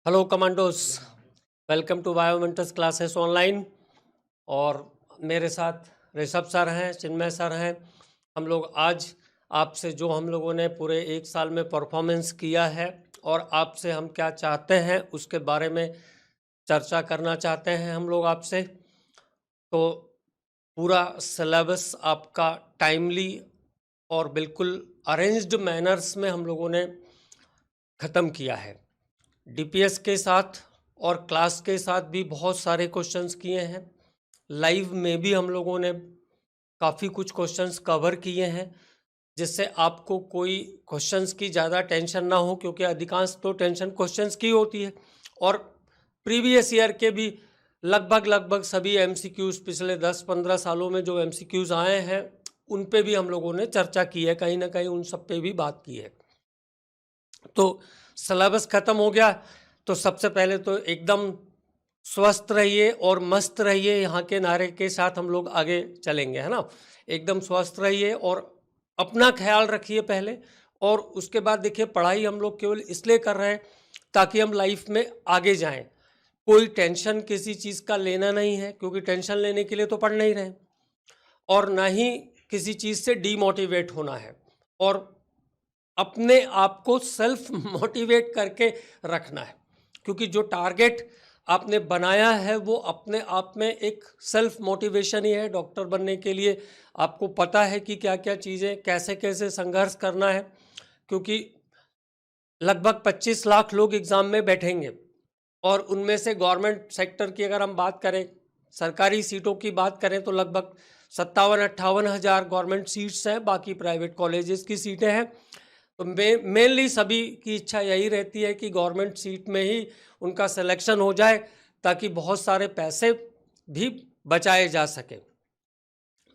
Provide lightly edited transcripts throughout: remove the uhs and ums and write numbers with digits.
Hello commandos, welcome to biomentors classes online. और मेरे साथ ऋषभ सर हैं, चिन्मय सर हैं। हम लोग आज आपसे जो हम लोगों ने पूरे एक साल में परफॉर्मेंस किया है और आपसे हम क्या चाहते हैं उसके बारे में चर्चा करना चाहते हैं हम लोग आपसे। तो पूरा सिलेबस आपका टाइमली और बिल्कुल अरेंज्ड मैनर्स में हम लोगों ने ख़त्म किया है। डीपीएस के साथ और क्लास के साथ भी बहुत सारे क्वेश्चंस किए हैं। लाइव में भी हम लोगों ने काफ़ी कुछ क्वेश्चंस कवर किए हैं, जिससे आपको कोई क्वेश्चंस की ज़्यादा टेंशन ना हो, क्योंकि अधिकांश तो टेंशन क्वेश्चंस की होती है। और प्रीवियस ईयर के भी लगभग सभी एमसीक्यूज़ पिछले 10-15 सालों में जो एमसीक्यूज़ आए हैं उन पे भी हम लोगों ने चर्चा की है, कहीं ना कहीं उन सब पे भी बात की है। तो सिलेबस ख़त्म हो गया, तो सबसे पहले तो एकदम स्वस्थ रहिए और मस्त रहिए, यहाँ के नारे के साथ हम लोग आगे चलेंगे, है ना। एकदम स्वस्थ रहिए और अपना ख्याल रखिए पहले, और उसके बाद देखिए पढ़ाई हम लोग केवल इसलिए कर रहे हैं ताकि हम लाइफ में आगे जाएं। कोई टेंशन किसी चीज़ का लेना नहीं है, क्योंकि टेंशन लेने के लिए तो पढ़ नहीं रहे, और ना ही किसी चीज़ से डीमोटिवेट होना है, और अपने आप को सेल्फ मोटिवेट करके रखना है। क्योंकि जो टारगेट आपने बनाया है वो अपने आप में एक सेल्फ मोटिवेशन ही है। डॉक्टर बनने के लिए आपको पता है कि क्या क्या चीज़ें कैसे कैसे संघर्ष करना है, क्योंकि लगभग 25 लाख लोग एग्ज़ाम में बैठेंगे, और उनमें से गवर्नमेंट सेक्टर की अगर हम बात करें, सरकारी सीटों की बात करें, तो लगभग 57-58 हज़ार गवर्नमेंट सीट्स हैं, बाकी प्राइवेट कॉलेजेस की सीटें हैं। तो मेनली सभी की इच्छा यही रहती है कि गवर्नमेंट सीट में ही उनका सिलेक्शन हो जाए, ताकि बहुत सारे पैसे भी बचाए जा सके।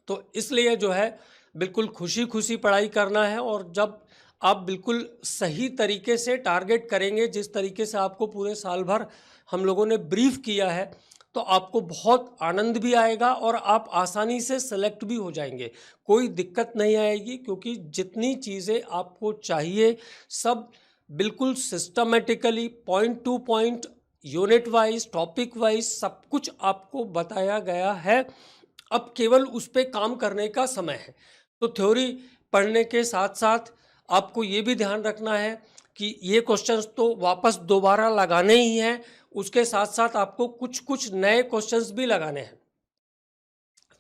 तो इसलिए जो है बिल्कुल खुशी खुशी पढ़ाई करना है, और जब आप बिल्कुल सही तरीके से टारगेट करेंगे, जिस तरीके से आपको पूरे साल भर हम लोगों ने ब्रीफ किया है, तो आपको बहुत आनंद भी आएगा और आप आसानी से सेलेक्ट भी हो जाएंगे। कोई दिक्कत नहीं आएगी, क्योंकि जितनी चीज़ें आपको चाहिए सब बिल्कुल systematically point two point, unit wise, topic wise सब कुछ आपको बताया गया है। अब केवल उस पर काम करने का समय है। तो थ्योरी पढ़ने के साथ साथ आपको ये भी ध्यान रखना है कि ये क्वेश्चंस तो वापस दोबारा लगाने ही हैं, उसके साथ साथ आपको कुछ कुछ नए क्वेश्चंस भी लगाने हैं।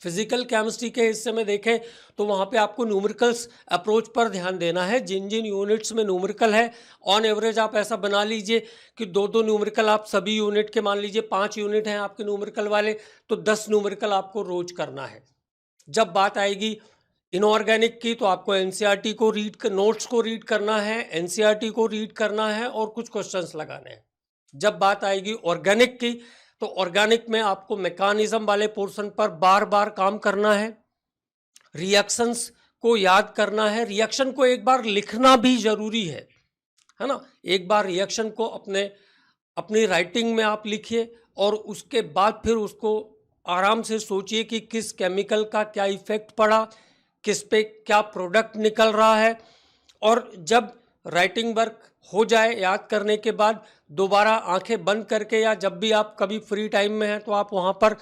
फिजिकल केमिस्ट्री के हिस्से में देखें तो वहाँ पे आपको न्यूमेरिकल्स अप्रोच पर ध्यान देना है। जिन जिन यूनिट्स में न्यूमेरिकल है, ऑन एवरेज आप ऐसा बना लीजिए कि 2-2 न्यूमेरिकल आप सभी यूनिट के, मान लीजिए 5 यूनिट हैं आपके न्यूमेरिकल वाले, तो 10 न्यूमेरिकल आपको रोज करना है। जब बात आएगी इनऑर्गेनिक की, तो आपको एनसीईआरटी को नोट्स को रीड करना है, एनसीईआरटी को रीड करना है और कुछ क्वेश्चंस लगाने हैं। जब बात आएगी ऑर्गेनिक की, तो ऑर्गेनिक में आपको मैकेनिज्म वाले पोर्शन पर बार बार काम करना है, रिएक्शंस को याद करना है। रिएक्शन को एक बार लिखना भी जरूरी है ना। एक बार रिएक्शन को अपनी राइटिंग में आप लिखिए, और उसके बाद फिर उसको आराम से सोचिए कि किस केमिकल का क्या इफेक्ट पड़ा, किस पे क्या प्रोडक्ट निकल रहा है। और जब राइटिंग वर्क हो जाए याद करने के बाद, दोबारा आंखें बंद करके, या जब भी आप कभी फ्री टाइम में हैं तो आप वहाँ पर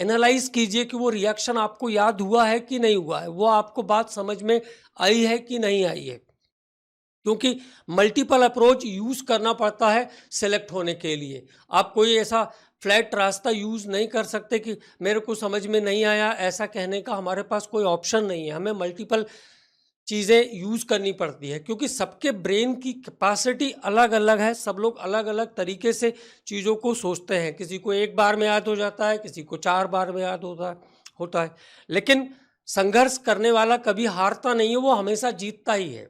एनालाइज कीजिए कि वो रिएक्शन आपको याद हुआ है कि नहीं हुआ है, वो आपको बात समझ में आई है कि नहीं आई है। क्योंकि मल्टीपल अप्रोच यूज़ करना पड़ता है सेलेक्ट होने के लिए। आप कोई ऐसा फ्लैट रास्ता यूज़ नहीं कर सकते कि मेरे को समझ में नहीं आया, ऐसा कहने का हमारे पास कोई ऑप्शन नहीं है। हमें मल्टीपल चीज़ें यूज़ करनी पड़ती है, क्योंकि सबके ब्रेन की कैपेसिटी अलग अलग है। सब लोग अलग अलग तरीके से चीज़ों को सोचते हैं। किसी को एक बार में याद हो जाता है, किसी को 4 बार में याद होता है। लेकिन संघर्ष करने वाला कभी हारता नहीं है, वो हमेशा जीतता ही है।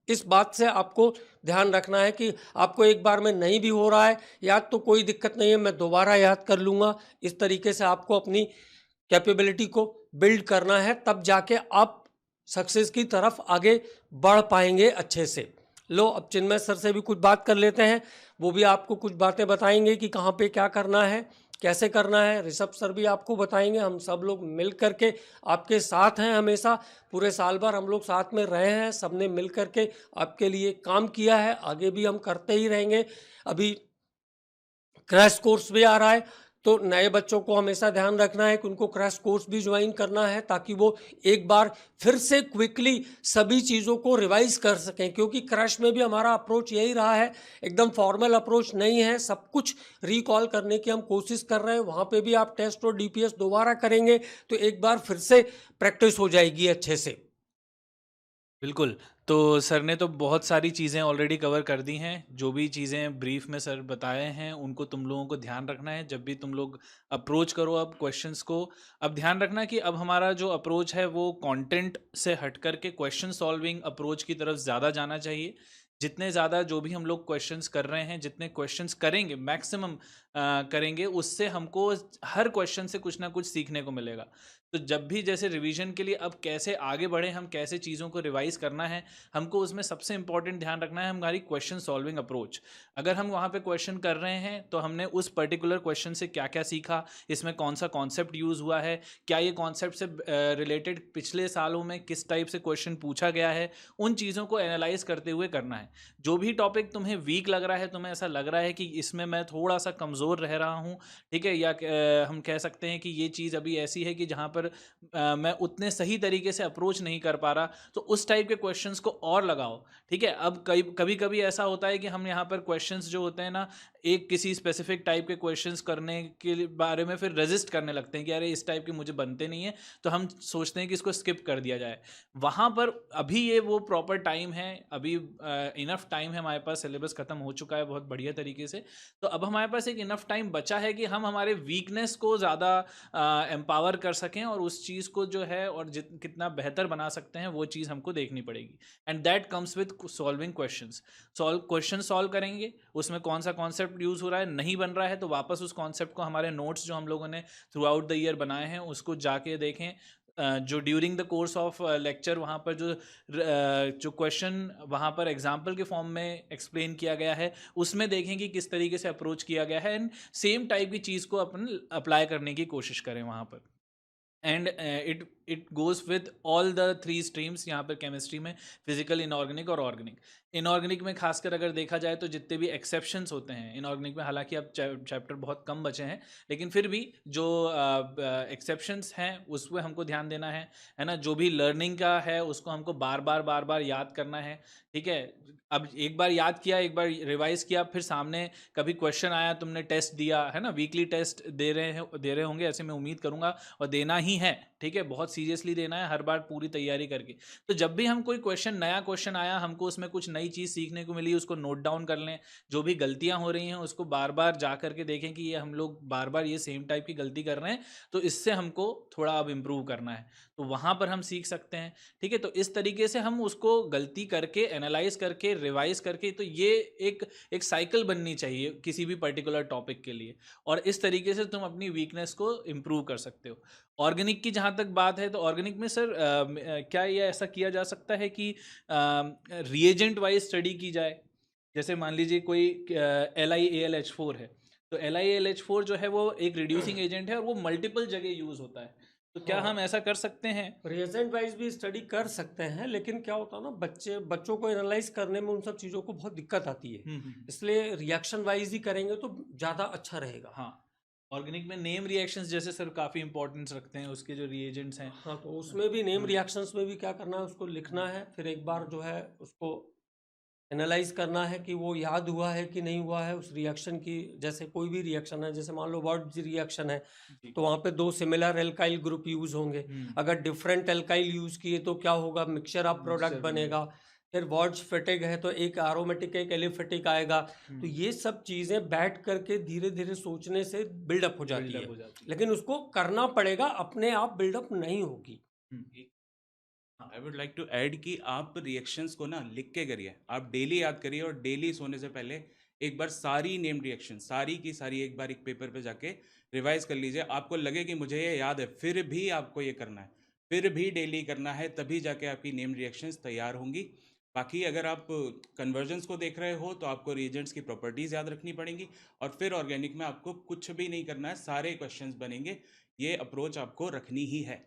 इस बात से आपको ध्यान रखना है कि आपको एक बार में नहीं भी हो रहा है याद, तो कोई दिक्कत नहीं है, मैं दोबारा याद कर लूँगा। इस तरीके से आपको अपनी कैपेबिलिटी को बिल्ड करना है, तब जाके आप सक्सेस की तरफ आगे बढ़ पाएंगे अच्छे से। लो, अब चिन्मय सर से भी कुछ बात कर लेते हैं, वो भी आपको कुछ बातें बताएंगे कि कहाँ पे क्या करना है, कैसे करना है। ऋषभ सर भी आपको बताएंगे। हम सब लोग मिल करके आपके साथ हैं हमेशा। पूरे साल भर हम लोग साथ में रहे हैं, सबने मिल करके आपके लिए काम किया है, आगे भी हम करते ही रहेंगे। अभी क्रैश कोर्स भी आ रहा है, तो नए बच्चों को हमेशा ध्यान रखना है कि उनको क्रैश कोर्स भी ज्वाइन करना है, ताकि वो एक बार फिर से क्विकली सभी चीज़ों को रिवाइज कर सकें, क्योंकि क्रैश में भी हमारा अप्रोच यही रहा है, एकदम फॉर्मल अप्रोच नहीं है, सब कुछ रिकॉल करने की हम कोशिश कर रहे हैं। वहाँ पे भी आप टेस्ट और डीपीएस दोबारा करेंगे तो एक बार फिर से प्रैक्टिस हो जाएगी अच्छे से। बिल्कुल। तो सर ने तो बहुत सारी चीज़ें ऑलरेडी कवर कर दी हैं। जो भी चीज़ें ब्रीफ में सर बताए हैं, उनको तुम लोगों को ध्यान रखना है जब भी तुम लोग अप्रोच करो अब क्वेश्चंस को। अब ध्यान रखना कि अब हमारा जो अप्रोच है वो कंटेंट से हट कर के क्वेश्चन सॉल्विंग अप्रोच की तरफ ज़्यादा जाना चाहिए। जितने ज़्यादा जो भी हम लोग क्वेश्चंस कर रहे हैं, जितने क्वेश्चंस करेंगे मैक्सिमम करेंगे, उससे हमको हर क्वेश्चन से कुछ ना कुछ सीखने को मिलेगा। तो जब भी जैसे रिवीजन के लिए अब कैसे आगे बढ़े, हम कैसे चीज़ों को रिवाइज करना है, हमको उसमें सबसे इंपॉर्टेंट ध्यान रखना है हमारी क्वेश्चन सॉल्विंग अप्रोच। अगर हम वहाँ पे क्वेश्चन कर रहे हैं तो हमने उस पर्टिकुलर क्वेश्चन से क्या क्या सीखा, इसमें कौन सा कॉन्सेप्ट यूज़ हुआ है, क्या ये कॉन्सेप्ट से रिलेटेड पिछले सालों में किस टाइप से क्वेश्चन पूछा गया है, उन चीज़ों को एनालाइज करते हुए करना है। जो भी टॉपिक तुम्हें वीक लग रहा है, तुम्हें ऐसा लग रहा है कि इसमें मैं थोड़ा सा कमज़ोर रह रहा हूँ, ठीक है, या हम कह सकते हैं कि ये चीज़ अभी ऐसी है कि जहाँ पर मैं उतने सही तरीके से अप्रोच नहीं कर पा रहा, तो उस टाइप के क्वेश्चंस को और लगाओ। ठीक है, अब कभी कभी ऐसा होता है कि हम यहाँ पर क्वेश्चंस जो होते हैं ना, एक किसी स्पेसिफिक टाइप के क्वेश्चंस करने के बारे में फिर रेजिस्ट करने लगते हैं कि अरे इस टाइप के मुझे बनते नहीं है, तो हम सोचते हैं कि इसको स्किप कर दिया जाए। वहाँ पर अभी ये वो प्रॉपर टाइम है, अभी इनफ टाइम है हमारे पास, सिलेबस खत्म हो चुका है बहुत बढ़िया तरीके से। तो अब हमारे पास एक इनफ टाइम बचा है कि हम हमारे वीकनेस को ज़्यादा एम्पावर कर सकें, और उस चीज़ को जो है और कितना बेहतर बना सकते हैं वो चीज़ हमको देखनी पड़ेगी। And that comes with solving questions. Question solve करेंगे, उसमें कौन सा कॉन्सेप्ट यूज़ हो रहा है, नहीं बन रहा है तो वापस उस कॉन्सेप्ट को, हमारे नोट्स जो हम लोगों ने थ्रू आउट द ईयर बनाए हैं उसको जाके देखें। जो during the course of lecture वहाँ पर जो क्वेश्चन वहाँ पर एग्जाम्पल के फॉर्म में एक्सप्लेन किया गया है, उसमें देखें कि किस तरीके से अप्रोच किया गया है, एंड सेम टाइप की चीज़ को अपन अप्लाई करने की कोशिश करें वहाँ पर। And it goes with all the three streams यहाँ पर केमिस्ट्री में, फिजिकल, इनऑर्गेनिक और ऑर्गेनिक। इनऑर्गेनिक में खासकर अगर देखा जाए तो जितने भी एक्सेप्शंस होते हैं इनऑर्गेनिक में, हालांकि अब चैप्टर बहुत कम बचे हैं, लेकिन फिर भी जो एक्सेप्शंस हैं उस पर हमको ध्यान देना है ना। जो भी लर्निंग का है उसको हमको बार बार याद करना है। ठीक है, अब एक बार याद किया, एक बार रिवाइज किया, फिर सामने कभी क्वेश्चन आया, तुमने टेस्ट दिया है ना, वीकली टेस्ट दे रहे होंगे ऐसे मैं उम्मीद करूंगा, और देना ही है। ठीक है, बहुत सीरियसली देना है, हर बार पूरी तैयारी करके। तो जब भी हम कोई क्वेश्चन, नया क्वेश्चन आया, हमको उसमें कुछ नई चीज़ सीखने को मिली, उसको नोट डाउन कर लें। जो भी गलतियां हो रही हैं उसको बार बार जा करके देखें कि ये हम लोग बार बार ये सेम टाइप की गलती कर रहे हैं, तो इससे हमको थोड़ा अब इम्प्रूव करना है, तो वहाँ पर हम सीख सकते हैं। ठीक है, तो इस तरीके से हम उसको गलती करके, एनालाइज करके, रिवाइज करके, तो ये एक साइकिल बननी चाहिए किसी भी पर्टिकुलर टॉपिक के लिए, और इस तरीके से तुम अपनी वीकनेस को इम्प्रूव कर सकते हो। ऑर्गेनिक की जहाँ तक बात है, तो ऑर्गेनिक में सर क्या ये ऐसा किया जा सकता है कि रिएजेंट वाइज स्टडी की जाए? जैसे मान लीजिए कोई LiAlH4 है, तो LiAlH4 जो है वो एक रिड्यूसिंग एजेंट है और वो मल्टीपल जगह यूज होता है, तो क्या हम हाँ, ऐसा कर सकते हैं? रिएजेंट वाइज भी स्टडी कर सकते हैं, लेकिन क्या होता है ना, बच्चों को एनालाइज करने में उन सब चीज़ों को बहुत दिक्कत आती है, इसलिए रिएक्शन वाइज ही करेंगे तो ज़्यादा अच्छा रहेगा। हाँ, ऑर्गेनिक में नेम रिएक्शंस जैसे सर काफ़ी इंपॉर्टेंस रखते हैं, उसके जो रिएजेंट्स हैं। हाँ, तो उसमें भी नेम रिएक्शंस में भी क्या करना है, उसको लिखना है, फिर एक बार जो है उसको एनालाइज करना है कि वो याद हुआ है कि नहीं हुआ है उस रिएक्शन की। जैसे कोई भी रिएक्शन है, जैसे मान लो वर्ड रिएक्शन है, जी। तो वहाँ पे दो सिमिलर एल्काइल ग्रुप यूज होंगे। अगर डिफरेंट एल्काइल यूज किए तो क्या होगा, मिक्सचर ऑफ प्रोडक्ट मिक्सचर बनेगा। फिर वर्ड्स फिटिक है तो एक एरोमेटिक एक एलिफेटिक आएगा। तो ये सब चीज़ें बैठ करके धीरे धीरे सोचने से बिल्डअप हो जाती बिल्डअप है, हो जाती है। लेकिन उसको करना पड़ेगा, अपने आप बिल्डअप नहीं होगी। I would like to add कि आप रिएक्शंस को ना लिख के करिए, आप डेली याद करिए, और डेली सोने से पहले एक बार सारी नेम रिएक्शन सारी की सारी एक बार एक पेपर पे जाके रिवाइज कर लीजिए। आपको लगे कि मुझे ये याद है, फिर भी आपको ये करना है, फिर भी डेली करना है, तभी जाके आपकी नेम रिएक्शंस तैयार होंगी। बाकी अगर आप कन्वर्जन्स को देख रहे हो तो आपको रिएजेंट्स की प्रॉपर्टीज़ याद रखनी पड़ेंगी, और फिर ऑर्गेनिक में आपको कुछ भी नहीं करना है, सारे क्वेश्चंस बनेंगे, ये अप्रोच आपको रखनी ही है।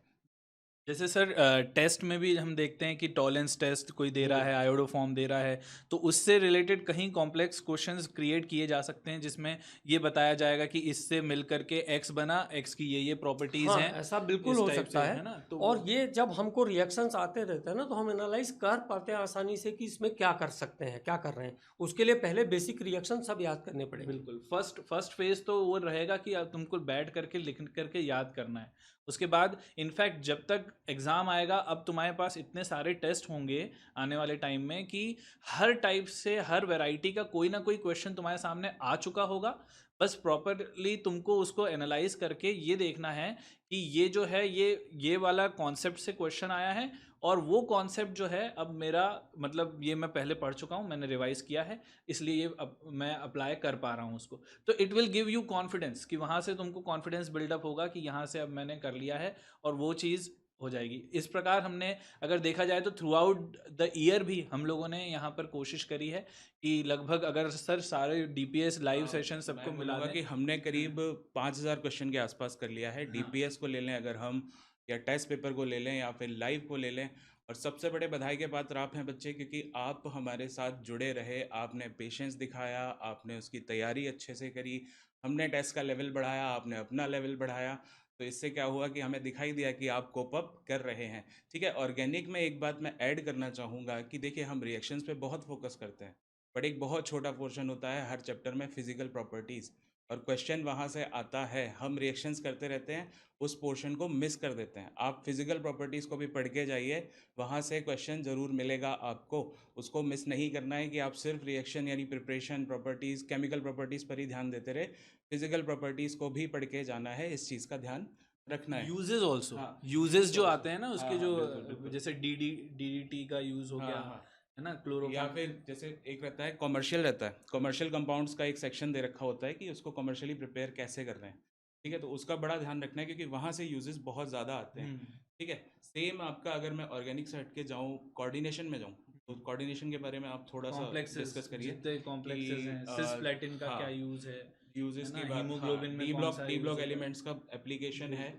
जैसे सर टेस्ट में भी हम देखते हैं कि टॉलेंस टेस्ट कोई दे रहा है, आयोडोफॉर्म दे रहा है, तो उससे रिलेटेड कहीं कॉम्प्लेक्स क्वेश्चंस क्रिएट किए जा सकते हैं जिसमें ये बताया जाएगा कि इससे मिल करके एक्स बना, एक्स की ये प्रॉपर्टीज हाँ, हैं, ऐसा बिल्कुल इस हो टाइप सकता से, है। है ना? तो और ये जब हमको रिएक्शंस आते रहते हैं ना, तो हम एनालाइज कर पाते हैं आसानी से कि इसमें क्या कर सकते हैं, क्या कर रहे हैं। उसके लिए पहले बेसिक रिएक्शन सब याद करने पड़ेंगे। बिल्कुल, फर्स्ट फेज तो वो रहेगा कि अब तुमको बैठ करके लिख करके याद करना है। उसके बाद इनफैक्ट जब तक एग्ज़ाम आएगा, अब तुम्हारे पास इतने सारे टेस्ट होंगे आने वाले टाइम में कि हर टाइप से, हर वैरायटी का कोई ना कोई क्वेश्चन तुम्हारे सामने आ चुका होगा। बस प्रॉपरली तुमको उसको एनालाइज करके ये देखना है कि ये जो है, ये वाला कॉन्सेप्ट से क्वेश्चन आया है, और वो कॉन्सेप्ट जो है अब मेरा मतलब ये मैं पहले पढ़ चुका हूँ, मैंने रिवाइज किया है, इसलिए ये अब मैं अप्लाई कर पा रहा हूँ उसको। तो it will give you confidence कि वहाँ से तुमको कॉन्फिडेंस बिल्डअप होगा कि यहाँ से अब मैंने कर लिया है और वो चीज़ हो जाएगी। इस प्रकार हमने अगर देखा जाए तो थ्रू आउट द ईयर भी हम लोगों ने यहाँ पर कोशिश करी है कि लगभग अगर सर सारे डीपीएस लाइव सेशन सबको मैं मिला बोलूँगा दें। कि हमने करीब 5,000 क्वेश्चन के आसपास कर लिया है। डीपीएस को ले लें अगर हम, या टेस्ट पेपर को ले लें, या फिर लाइव को ले लें। और सबसे बड़े बधाई के पात्र आप हैं बच्चे, क्योंकि आप हमारे साथ जुड़े रहे, आपने पेशेंस दिखाया, आपने उसकी तैयारी अच्छे से करी, हमने टेस्ट का लेवल बढ़ाया, आपने अपना लेवल बढ़ाया। तो इससे क्या हुआ कि हमें दिखाई दिया कि आप कोप अप कर रहे हैं। ठीक है, ऑर्गेनिक में एक बात मैं ऐड करना चाहूँगा कि देखिए, हम रिएक्शंस पे बहुत फोकस करते हैं, बट एक बहुत छोटा पोर्शन होता है हर चैप्टर में फिजिकल प्रॉपर्टीज़, और क्वेश्चन वहाँ से आता है। हम रिएक्शंस करते रहते हैं, उस पोर्शन को मिस कर देते हैं। आप फिजिकल प्रॉपर्टीज़ को भी पढ़ के जाइए, वहाँ से क्वेश्चन ज़रूर मिलेगा आपको। उसको मिस नहीं करना है कि आप सिर्फ रिएक्शन यानी प्रिपरेशन, प्रॉपर्टीज़, केमिकल प्रॉपर्टीज पर ही ध्यान देते रहे। फिजिकल प्रॉपर्टीज़ को भी पढ़ के जाना है, इस चीज़ का ध्यान रखना है। यूजेस ऑल्सो, हाँ, यूजेस जो also। आते हैं ना हाँ उसके, हाँ, जो बिल्कुल बिल्कुल। जैसे डीडीटी का यूज हो हाँ गया, हाँ, है ना, या क्लोरोफॉर्म। फिर जैसे एक रहता है कॉमर्शियल, रहता है कॉमर्शियल कंपाउंड्स का एक सेक्शन दे रखा होता है कि उसको कॉमर्शियली प्रिपेयर कैसे कर रहे हैं। ठीक है, तो उसका बड़ा ध्यान रखना है, क्योंकि वहाँ से यूजेस बहुत ज़्यादा आते हैं। ठीक है, सेम आपका, अगर मैं ऑर्गेनिक से हट के जाऊँ, कोऑर्डिनेशन में जाऊँ, तो कोऑर्डिनेशन के बारे में आप थोड़ा सा कॉम्प्लेक्सेस, डिस्कस करिए जितने कॉम्प्लेक्सेस हैं, कि सिस्प्लेटिन का हाँ, क्या यूज है यूजेस ना, की बात, हाँ, हीमोग्लोबिन में डी कौन ब्लॉक सा यूज होगा। एलिमेंट्स का एप्लीकेशन है।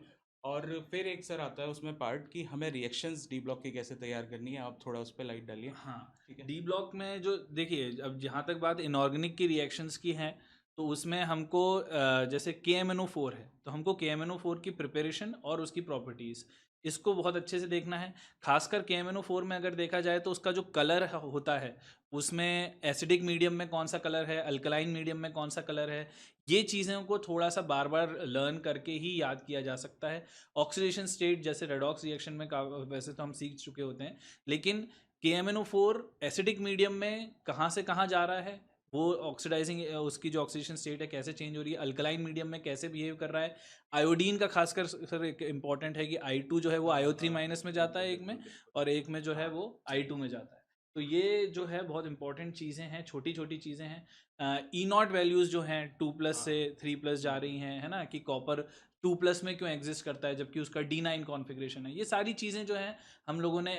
और फिर एक सर आता है उसमें पार्ट कि हमें रिएक्शंस डी ब्लॉक की कैसे तैयार करनी है, आप थोड़ा उस पर लाइट डालिए। हाँ, ठीक है। डी ब्लॉक में जो देखिए, अब जहाँ तक बात इनऑर्गेनिक की रिएक्शंस की है, तो उसमें हमको जैसे KMNO4 है, तो हमको KMNO4 की प्रिपरेशन और उसकी प्रॉपर्टीज़, इसको बहुत अच्छे से देखना है। खासकर KMNO4 में अगर देखा जाए तो उसका जो कलर होता है, उसमें एसिडिक मीडियम में कौन सा कलर है, अल्कलाइन मीडियम में कौन सा कलर है, ये चीज़ों को थोड़ा सा बार बार लर्न करके ही याद किया जा सकता है। ऑक्सीडेशन स्टेट जैसे रेडॉक्स रिएक्शन में वैसे तो हम सीख चुके होते हैं, लेकिन KMNO4 एसिडिक मीडियम में कहाँ से कहाँ जा रहा है, वो ऑक्सीडाइजिंग उसकी जो ऑक्सीडेशन स्टेट है कैसे चेंज हो रही है, अल्कलाइन मीडियम में कैसे बिहेव कर रहा है। आयोडीन का खासकर सर एक इम्पॉर्टेंट है कि I2 जो है वो IO3 माइनस में जाता है एक में, और एक में जो है वो I2 में जाता है। तो ये जो है बहुत इंपॉर्टेंट चीज़ें हैं, छोटी छोटी चीज़ें हैं। E0 वैल्यूज़ जो हैं 2+ से 3+ जा रही हैं, है ना, कि कॉपर 2+ में क्यों एग्जिस्ट करता है जबकि उसका D9 कॉन्फ़िगरेशन है। ये सारी चीज़ें जो हैं हम लोगों ने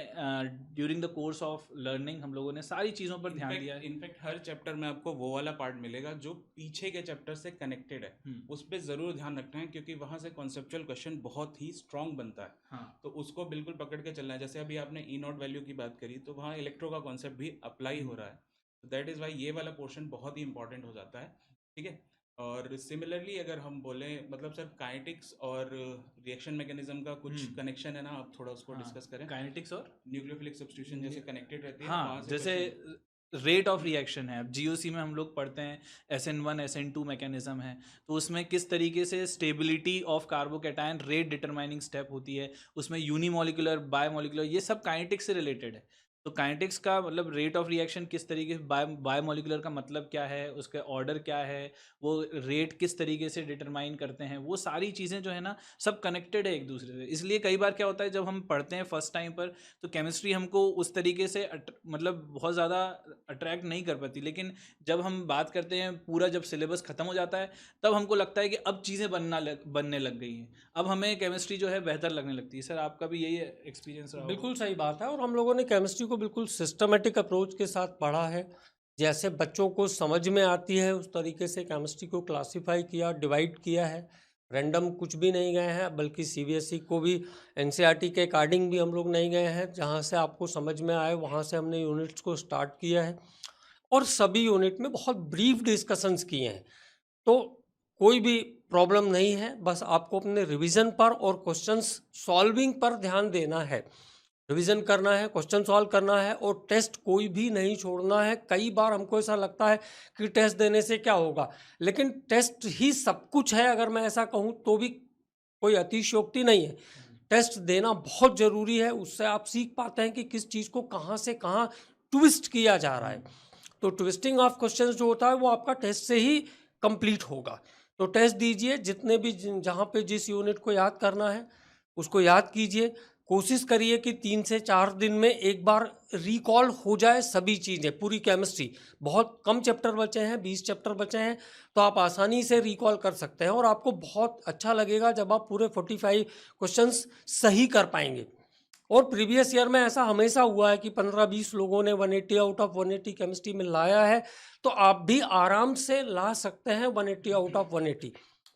during the course of learning हम लोगों ने सारी चीज़ों पर ध्यान दिया है। इनफैक्ट हर चैप्टर में आपको वो वाला पार्ट मिलेगा जो पीछे के चैप्टर से कनेक्टेड है, उस पर ज़रूर ध्यान रखना है, क्योंकि वहाँ से कॉन्सेप्चुअल क्वेश्चन बहुत ही स्ट्रांग बनता है। हाँ, तो उसको बिल्कुल पकड़ के चलना है। जैसे अभी आपने E0 वैल्यू की बात करी, तो वहाँ इलेक्ट्रो का कॉन्सेप्ट भी अप्लाई हो रहा है। तो दैट इज़ वाई ये वाला पोर्शन बहुत ही इंपॉर्टेंट हो जाता है। ठीक है, और सिमिलरली अगर हम बोलें, मतलब सर काइनेटिक्स और रिएक्शन मैकेनिज्म का कुछ कनेक्शन है ना, आप थोड़ा उसको डिस्कस करें। काइनेटिक्स और न्यूक्लियोफिलिक सब्स्टिट्यूशन जैसे कनेक्टेड रहती है ना, वहाँ हाँ, से जैसे question। रेट ऑफ रिएक्शन है, अब GOC में हम लोग पढ़ते हैं SN1 SN2 मैकेनिज्म है, तो उसमें किस तरीके से stability of carbocation rate determining step होती है, उसमें यूनिमोलिकुलर, बायोमोलिकुलर, ये सब काइनेटिक्स से रिलेटेड है। तो काइनेटिक्स का मतलब रेट ऑफ रिएक्शन किस तरीके से, बायोमोलिकुलर का मतलब क्या है, उसका ऑर्डर क्या है, वो रेट किस तरीके से डिटरमाइन करते हैं, वो सारी चीज़ें जो है ना सब कनेक्टेड है एक दूसरे से। इसलिए कई बार क्या होता है जब हम पढ़ते हैं फर्स्ट टाइम पर, तो केमिस्ट्री हमको उस तरीके से मतलब बहुत ज़्यादा अट्रैक्ट नहीं कर पाती, लेकिन जब हम बात करते हैं पूरा, जब सिलेबस ख़त्म हो जाता है, तब हमको लगता है कि अब चीज़ें बनने लग गई हैं, अब हमें केमिस्ट्री जो है बेहतर लगने लगती है। सर आपका भी यही एक्सपीरियंस रहा होगा? बिल्कुल सही बात है। और हम लोगों ने केमिस्ट्री को बिल्कुल सिस्टमेटिक अप्रोच के साथ पढ़ा है। जैसे बच्चों को समझ में आती है उस तरीके से केमिस्ट्री को क्लासीफाई किया, डिवाइड किया है। रैंडम कुछ भी नहीं गए हैं, बल्कि सीबीएसई को भी एनसीईआरटी के अकॉर्डिंग भी हम लोग नहीं गए हैं। जहाँ से आपको समझ में आए वहाँ से हमने यूनिट्स को स्टार्ट किया है और सभी यूनिट में बहुत ब्रीफ डिस्कशंस किए हैं। तो कोई भी प्रॉब्लम नहीं है, बस आपको अपने रिवीजन पर और क्वेश्चंस सॉल्विंग पर ध्यान देना है। रिवीजन करना है, क्वेश्चन सॉल्व करना है और टेस्ट कोई भी नहीं छोड़ना है। कई बार हमको ऐसा लगता है कि टेस्ट देने से क्या होगा, लेकिन टेस्ट ही सब कुछ है अगर मैं ऐसा कहूँ तो भी कोई अतिशयोक्ति नहीं है। टेस्ट देना बहुत ज़रूरी है, उससे आप सीख पाते हैं कि किस चीज़ को कहाँ से कहाँ ट्विस्ट किया जा रहा है। तो ट्विस्टिंग ऑफ क्वेश्चन जो होता है वो आपका टेस्ट से ही कंप्लीट होगा। तो टेस्ट दीजिए, जितने भी जहाँ पे जिस यूनिट को याद करना है उसको याद कीजिए। कोशिश करिए कि 3 से 4 दिन में एक बार रिकॉल हो जाए सभी चीज़ें, पूरी केमिस्ट्री। बहुत कम चैप्टर बचे हैं, 20 चैप्टर बचे हैं, तो आप आसानी से रिकॉल कर सकते हैं और आपको बहुत अच्छा लगेगा जब आप पूरे 45 क्वेश्चंस सही कर पाएंगे। और प्रीवियस ईयर में ऐसा हमेशा हुआ है कि 15-20 लोगों ने 180 आउट ऑफ 180 केमिस्ट्री में लाया है, तो आप भी आराम से ला सकते हैं 180 आउट ऑफ 180।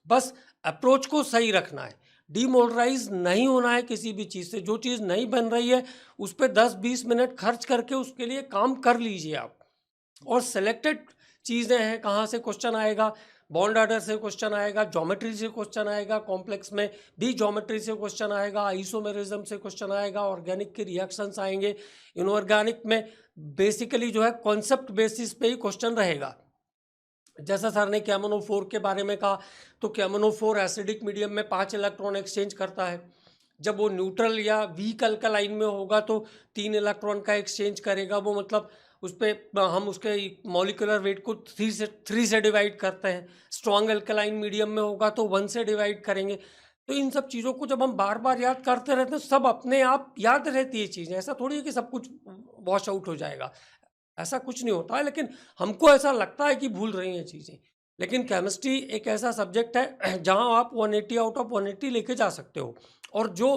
बस अप्रोच को सही रखना है, डीमोरलाइज नहीं होना है किसी भी चीज़ से। जो चीज़ नहीं बन रही है उस पर 10-20 मिनट खर्च करके उसके लिए काम कर लीजिए आप। और सेलेक्टेड चीज़ें हैं, कहाँ से क्वेश्चन आएगा, बॉन्ड ऑर्डर से क्वेश्चन आएगा, ज्योमेट्री से क्वेश्चन आएगा, कॉम्प्लेक्स में भी ज्योमेट्री से क्वेश्चन आएगा, आइसोमेरिज्म से क्वेश्चन आएगा, ऑर्गेनिक के रिएक्शंस आएंगे, इनऑर्गेनिक में बेसिकली जो है कॉन्सेप्ट बेसिस पे ही क्वेश्चन रहेगा। जैसा सर ने कैमोनोफोर के बारे में कहा, तो कैमोनोफोर एसिडिक मीडियम में 5 इलेक्ट्रॉन एक्सचेंज करता है। जब वो न्यूट्रल या वीक अल्कलाइन में होगा तो 3 इलेक्ट्रॉन का एक्सचेंज करेगा। वो मतलब उस पर हम उसके मॉलिकुलर वेट को 3 से डिवाइड करते हैं। स्ट्रॉन्ग अल्कलाइन मीडियम में होगा तो 1 से डिवाइड करेंगे। तो इन सब चीज़ों को जब हम बार बार याद करते रहते हैं, सब अपने आप याद रहती है चीज़ें। ऐसा थोड़ी है कि सब कुछ वॉश आउट हो जाएगा, ऐसा कुछ नहीं होता है। लेकिन हमको ऐसा लगता है कि भूल रही हैं चीज़ें। लेकिन केमिस्ट्री एक ऐसा सब्जेक्ट है जहां आप 180 आउट ऑफ 180 लेके जा सकते हो। और जो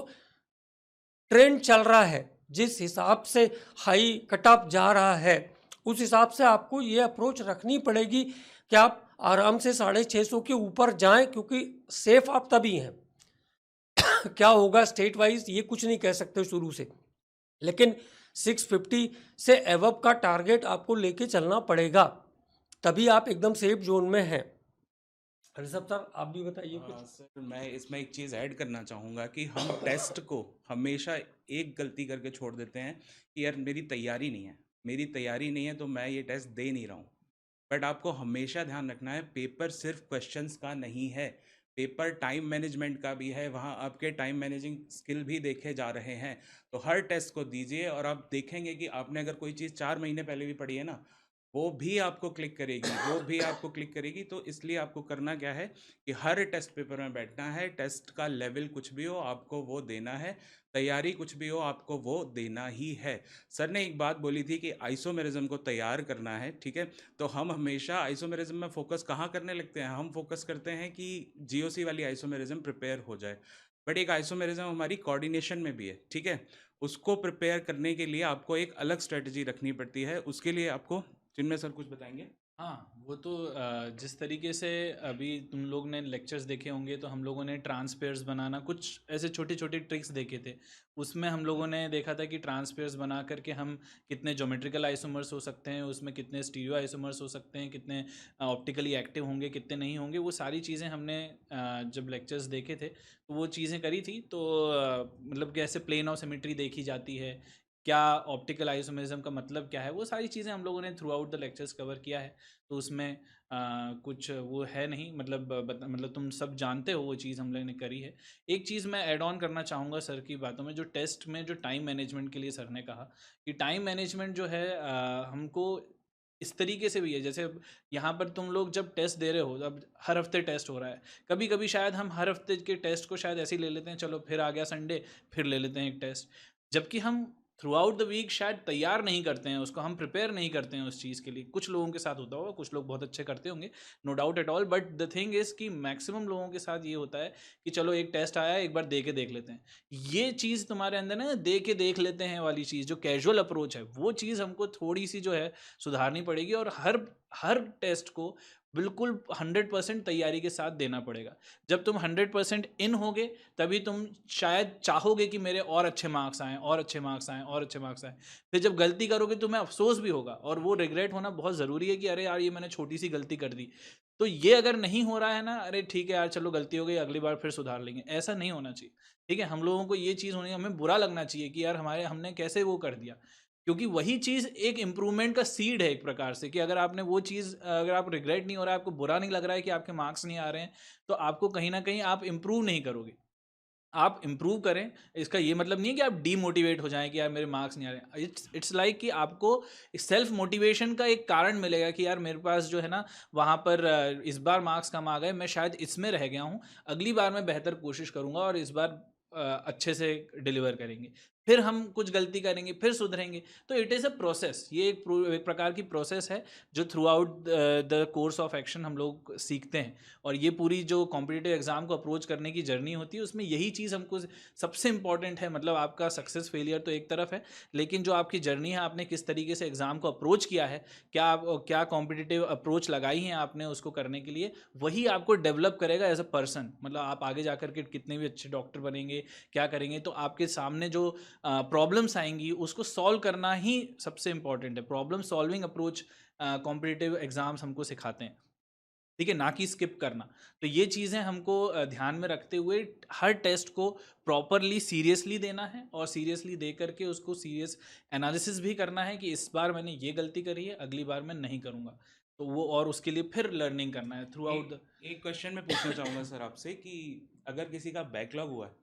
ट्रेंड चल रहा है, जिस हिसाब से हाई कट ऑफ जा रहा है, उस हिसाब से आपको ये अप्रोच रखनी पड़ेगी कि आप आराम से 650 के ऊपर जाएं, क्योंकि सेफ आप तभी हैं। क्या होगा स्टेट वाइज ये कुछ नहीं कह सकते शुरू से, लेकिन 650 से एवब का टारगेट आपको लेके चलना पड़ेगा, तभी आप एकदम सेफ जोन में हैं। ऋषभ सर आप भी बताइए कुछ। सर मैं इसमें एक चीज़ ऐड करना चाहूँगा कि हम टेस्ट को हमेशा एक गलती करके छोड़ देते हैं कि यार मेरी तैयारी नहीं है, मेरी तैयारी नहीं है तो मैं ये टेस्ट दे नहीं रहा हूँ। बट आपको हमेशा ध्यान रखना है, पेपर सिर्फ क्वेश्चंस का नहीं है, पेपर टाइम मैनेजमेंट का भी है। वहाँ आपके टाइम मैनेजिंग स्किल भी देखे जा रहे हैं। तो हर टेस्ट को दीजिए और आप देखेंगे कि आपने अगर कोई चीज़ 4 महीने पहले भी पढ़ी है ना, वो भी आपको क्लिक करेगी, वो भी आपको क्लिक करेगी। तो इसलिए आपको करना क्या है कि हर टेस्ट पेपर में बैठना है। टेस्ट का लेवल कुछ भी हो आपको वो देना है, तैयारी कुछ भी हो आपको वो देना ही है। सर ने एक बात बोली थी कि आइसोमेरिज्म को तैयार करना है, ठीक है। तो हम हमेशा आइसोमेरिज्म में फोकस कहाँ करने लगते हैं, हम फोकस करते हैं कि जीओसी वाली आइसोमेरिज्म प्रिपेयर हो जाए। बट एक आइसोमेरिज्म हमारी कोऑर्डिनेशन में भी है, ठीक है। उसको प्रिपेयर करने के लिए आपको एक अलग स्ट्रेटजी रखनी पड़ती है। उसके लिए आपको चिन्मय सर कुछ बताएंगे। हाँ, वो तो जिस तरीके से अभी तुम लोग ने लेक्चर्स देखे होंगे तो हम लोगों ने ट्रांसपेयर्स बनाना कुछ ऐसे छोटे छोटे ट्रिक्स देखे थे। उसमें हम लोगों ने देखा था कि ट्रांसपेयर्स बना करके हम कितने ज्योमेट्रिकल आइसोमर्स हो सकते हैं, उसमें कितने स्टीरियो आइसोमर्स हो सकते हैं, कितने ऑप्टिकली एक्टिव होंगे, कितने नहीं होंगे। वो सारी चीज़ें हमने जब लेक्चर्स देखे थे तो वो चीज़ें करी थी। तो मतलब कैसे प्लेन ऑफ सिमेट्री देखी जाती है, क्या ऑप्टिकल आइसोमेरिज्म का मतलब क्या है, वो सारी चीज़ें हम लोगों ने through out the lectures cover किया है। तो उसमें कुछ वो है नहीं, मतलब तुम सब जानते हो वो चीज़ हम लोगों ने करी है। एक चीज़ मैं ऐड ऑन करना चाहूँगा सर की बातों में, जो टेस्ट में जो टाइम मैनेजमेंट के लिए सर ने कहा कि टाइम मैनेजमेंट जो है हमको इस तरीके से भी है। जैसे अब यहाँ पर तुम लोग जब टेस्ट दे रहे हो, अब हर हफ्ते टेस्ट हो रहा है, कभी कभी शायद हम हर हफ्ते के टेस्ट को शायद ऐसे ही ले लेते हैं, चलो फिर आ गया संडे फिर ले लेते हैं एक टेस्ट। जबकि हम थ्रू आउट द वीक शायद तैयार नहीं करते हैं उसको, हम प्रिपेयर नहीं करते हैं उस चीज़ के लिए। कुछ लोगों के साथ होता होगा, कुछ लोग बहुत अच्छे करते होंगे, no doubt at all. But the thing is कि मैक्सिमम लोगों के साथ ये होता है कि चलो एक टेस्ट आया एक बार दे के देख लेते हैं। ये चीज़ तुम्हारे अंदर ना दे के देख लेते हैं वाली चीज़, जो कैजुअल अप्रोच है, वो चीज़ हमको थोड़ी सी जो है सुधारनी पड़ेगी। और हर हर टेस्ट को बिल्कुल 100% तैयारी के साथ देना पड़ेगा। जब तुम 100% इन होगे तभी तुम शायद चाहोगे कि मेरे और अच्छे मार्क्स आएँ और अच्छे मार्क्स आएँ और अच्छे मार्क्स आएँ। फिर जब गलती करोगे तुम्हें अफ़सोस भी होगा और वो रिग्रेट होना बहुत ज़रूरी है कि अरे यार ये मैंने छोटी-सी गलती कर दी। तो ये अगर नहीं हो रहा है ना, अरे ठीक है यार चलो गलती हो गई, अगली बार फिर सुधार लेंगे, ऐसा नहीं होना चाहिए। ठीक है? हम लोगों को ये चीज़ होनी, हमें बुरा लगना चाहिए कि यार हमने कैसे वो कर दिया। क्योंकि वही चीज़ एक इम्प्रूवमेंट का सीड है एक प्रकार से, कि अगर आपने वो चीज़, अगर आप रिग्रेट नहीं हो रहा है, आपको बुरा नहीं लग रहा है कि आपके मार्क्स नहीं आ रहे हैं, तो आपको कहीं न कहीं आप इम्प्रूव नहीं करोगे। आप इम्प्रूव करें, इसका ये मतलब नहीं है कि आप डीमोटिवेट हो जाएँ कि यार मेरे मार्क्स नहीं आ रहे हैं। इट्स लाइक कि आपको सेल्फ मोटिवेशन का एक कारण मिलेगा कि यार मेरे पास जो है ना, वहाँ पर इस बार मार्क्स कम आ गए, मैं शायद इसमें रह गया हूँ, अगली बार मैं बेहतर कोशिश करूँगा और इस बार अच्छे से डिलीवर करेंगे। फिर हम कुछ गलती करेंगे, फिर सुधरेंगे। तो इट इज़ अ प्रोसेस, ये एक प्रकार की प्रोसेस है जो through out the course of action हम लोग सीखते हैं। और ये पूरी जो कॉम्पिटिटिव एग्जाम को अप्रोच करने की जर्नी होती है, उसमें यही चीज़ हमको सबसे इंपॉर्टेंट है। मतलब आपका सक्सेस फेलियर तो एक तरफ है, लेकिन जो आपकी जर्नी है, आपने किस तरीके से एग्जाम को अप्रोच किया है, क्या कॉम्पिटिटिव अप्रोच लगाई है आपने उसको करने के लिए, वही आपको डेवलप करेगा एज अ पर्सन। मतलब आप आगे जाकर के कितने भी अच्छे डॉक्टर बनेंगे, क्या करेंगे, तो आपके सामने जो प्रॉब्लम्स आएंगी उसको सॉल्व करना ही सबसे इंपॉर्टेंट है। Problem solving approach competitive exams हमको सिखाते हैं, ठीक है, ना कि स्किप करना। तो ये चीज़ें हमको ध्यान में रखते हुए हर टेस्ट को प्रॉपरली सीरियसली देना है, और सीरियसली दे करके उसको सीरियस एनालिसिस भी करना है कि इस बार मैंने ये गलती करी है, अगली बार मैं नहीं करूँगा। तो वो, और उसके लिए फिर लर्निंग करना है थ्रू आउट द। एक क्वेश्चन मैं पूछना चाहूँगा सर आपसे कि अगर किसी का बैकलॉग हुआ है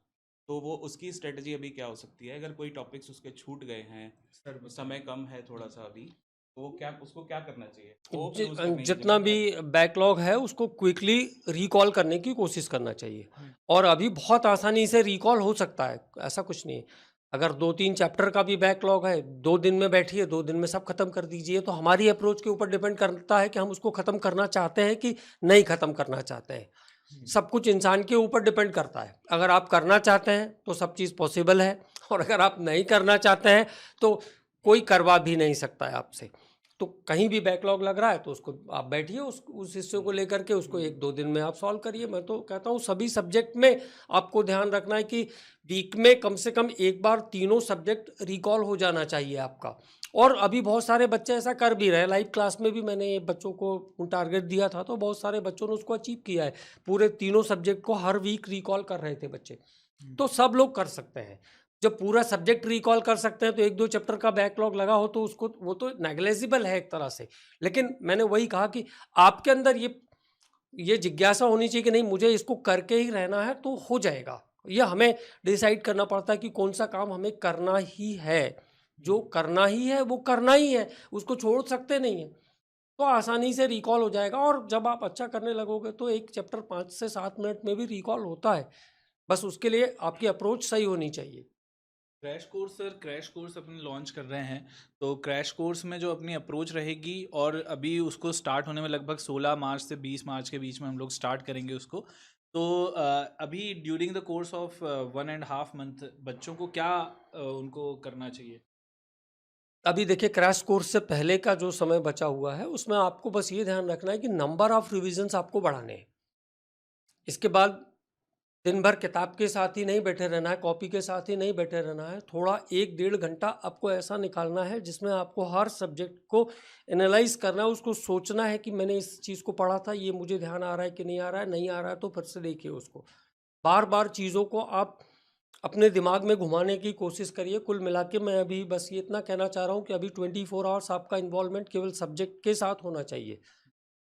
तो वो उसकी स्ट्रेटजी अभी क्या हो सकती है? अगर कोई टॉपिक्स उसके छूट गए हैं, सर समय कम है थोड़ा सा अभी, तो वो क्या, उसको क्या करना चाहिए? होप लूज करने की जितना जगह भी क्या? बैकलॉग है उसको क्विकली रिकॉल करने की कोशिश करना चाहिए। हम्म। और अभी बहुत आसानी से रिकॉल हो सकता है, ऐसा कुछ नहीं है। अगर 2-3 चैप्टर का भी बैकलॉग है, 2 दिन में बैठिए, 2 दिन में सब खत्म कर दीजिए। तो हमारी अप्रोच के ऊपर डिपेंड करता है कि हम उसको खत्म करना चाहते हैं कि नहीं खत्म करना चाहते हैं। सब कुछ इंसान के ऊपर डिपेंड करता है। अगर आप करना चाहते हैं तो सब चीज़ पॉसिबल है, और अगर आप नहीं करना चाहते हैं तो कोई करवा भी नहीं सकता है आपसे। तो कहीं भी बैकलॉग लग रहा है तो उसको आप बैठिए, उस हिस्से को लेकर के उसको 1-2 दिन में आप सॉल्व करिए। मैं तो कहता हूँ सभी सब्जेक्ट में आपको ध्यान रखना है कि वीक में कम से कम एक बार तीनों सब्जेक्ट रिकॉल हो जाना चाहिए आपका। और अभी बहुत सारे बच्चे ऐसा कर भी रहे हैं। लाइव क्लास में भी मैंने बच्चों को टारगेट दिया था, तो बहुत सारे बच्चों ने उसको अचीव किया है। पूरे तीनों सब्जेक्ट को हर वीक रिकॉल कर रहे थे बच्चे। तो सब लोग कर सकते हैं। जब पूरा सब्जेक्ट रिकॉल कर सकते हैं तो 1-2 चैप्टर का बैकलॉग लगा हो तो उसको, वो तो नेग्लेजिबल है एक तरह से। लेकिन मैंने वही कहा कि आपके अंदर ये जिज्ञासा होनी चाहिए कि नहीं, मुझे इसको करके ही रहना है, तो हो जाएगा। ये हमें डिसाइड करना पड़ता है कि कौन सा काम हमें करना ही है। जो करना ही है वो करना ही है, उसको छोड़ सकते नहीं है। तो आसानी से रिकॉल हो जाएगा। और जब आप अच्छा करने लगोगे तो एक चैप्टर 5 से 7 मिनट में भी रिकॉल होता है। बस उसके लिए आपकी अप्रोच सही होनी चाहिए। Crash course, sir crash course अपने लॉन्च कर रहे हैं, तो क्रैश कोर्स में जो अपनी अप्रोच रहेगी, और अभी उसको स्टार्ट होने में लगभग 16 मार्च से 20 मार्च के बीच में हम लोग स्टार्ट करेंगे उसको। तो अभी during the course of 1.5 month बच्चों को क्या उनको करना चाहिए? अभी देखिए, क्रैश कोर्स से पहले का जो समय बचा हुआ है उसमें आपको बस ये ध्यान रखना है कि नंबर ऑफ रिविजन्स आपको बढ़ाने हैं। इसके बाद दिन भर किताब के साथ ही नहीं बैठे रहना है, कॉपी के साथ ही नहीं बैठे रहना है। थोड़ा 1-1.5 घंटा आपको ऐसा निकालना है जिसमें आपको हर सब्जेक्ट को एनालाइज करना है, उसको सोचना है कि मैंने इस चीज़ को पढ़ा था, ये मुझे ध्यान आ रहा है कि नहीं आ रहा है। नहीं आ रहा है तो फिर से देखिए उसको। बार बार चीज़ों को आप अपने दिमाग में घुमाने की कोशिश करिए। कुल मिला के मैं अभी बस ये इतना कहना चाह रहा हूँ कि अभी 24 आवर्स आपका इन्वॉल्वमेंट केवल सब्जेक्ट के साथ होना चाहिए।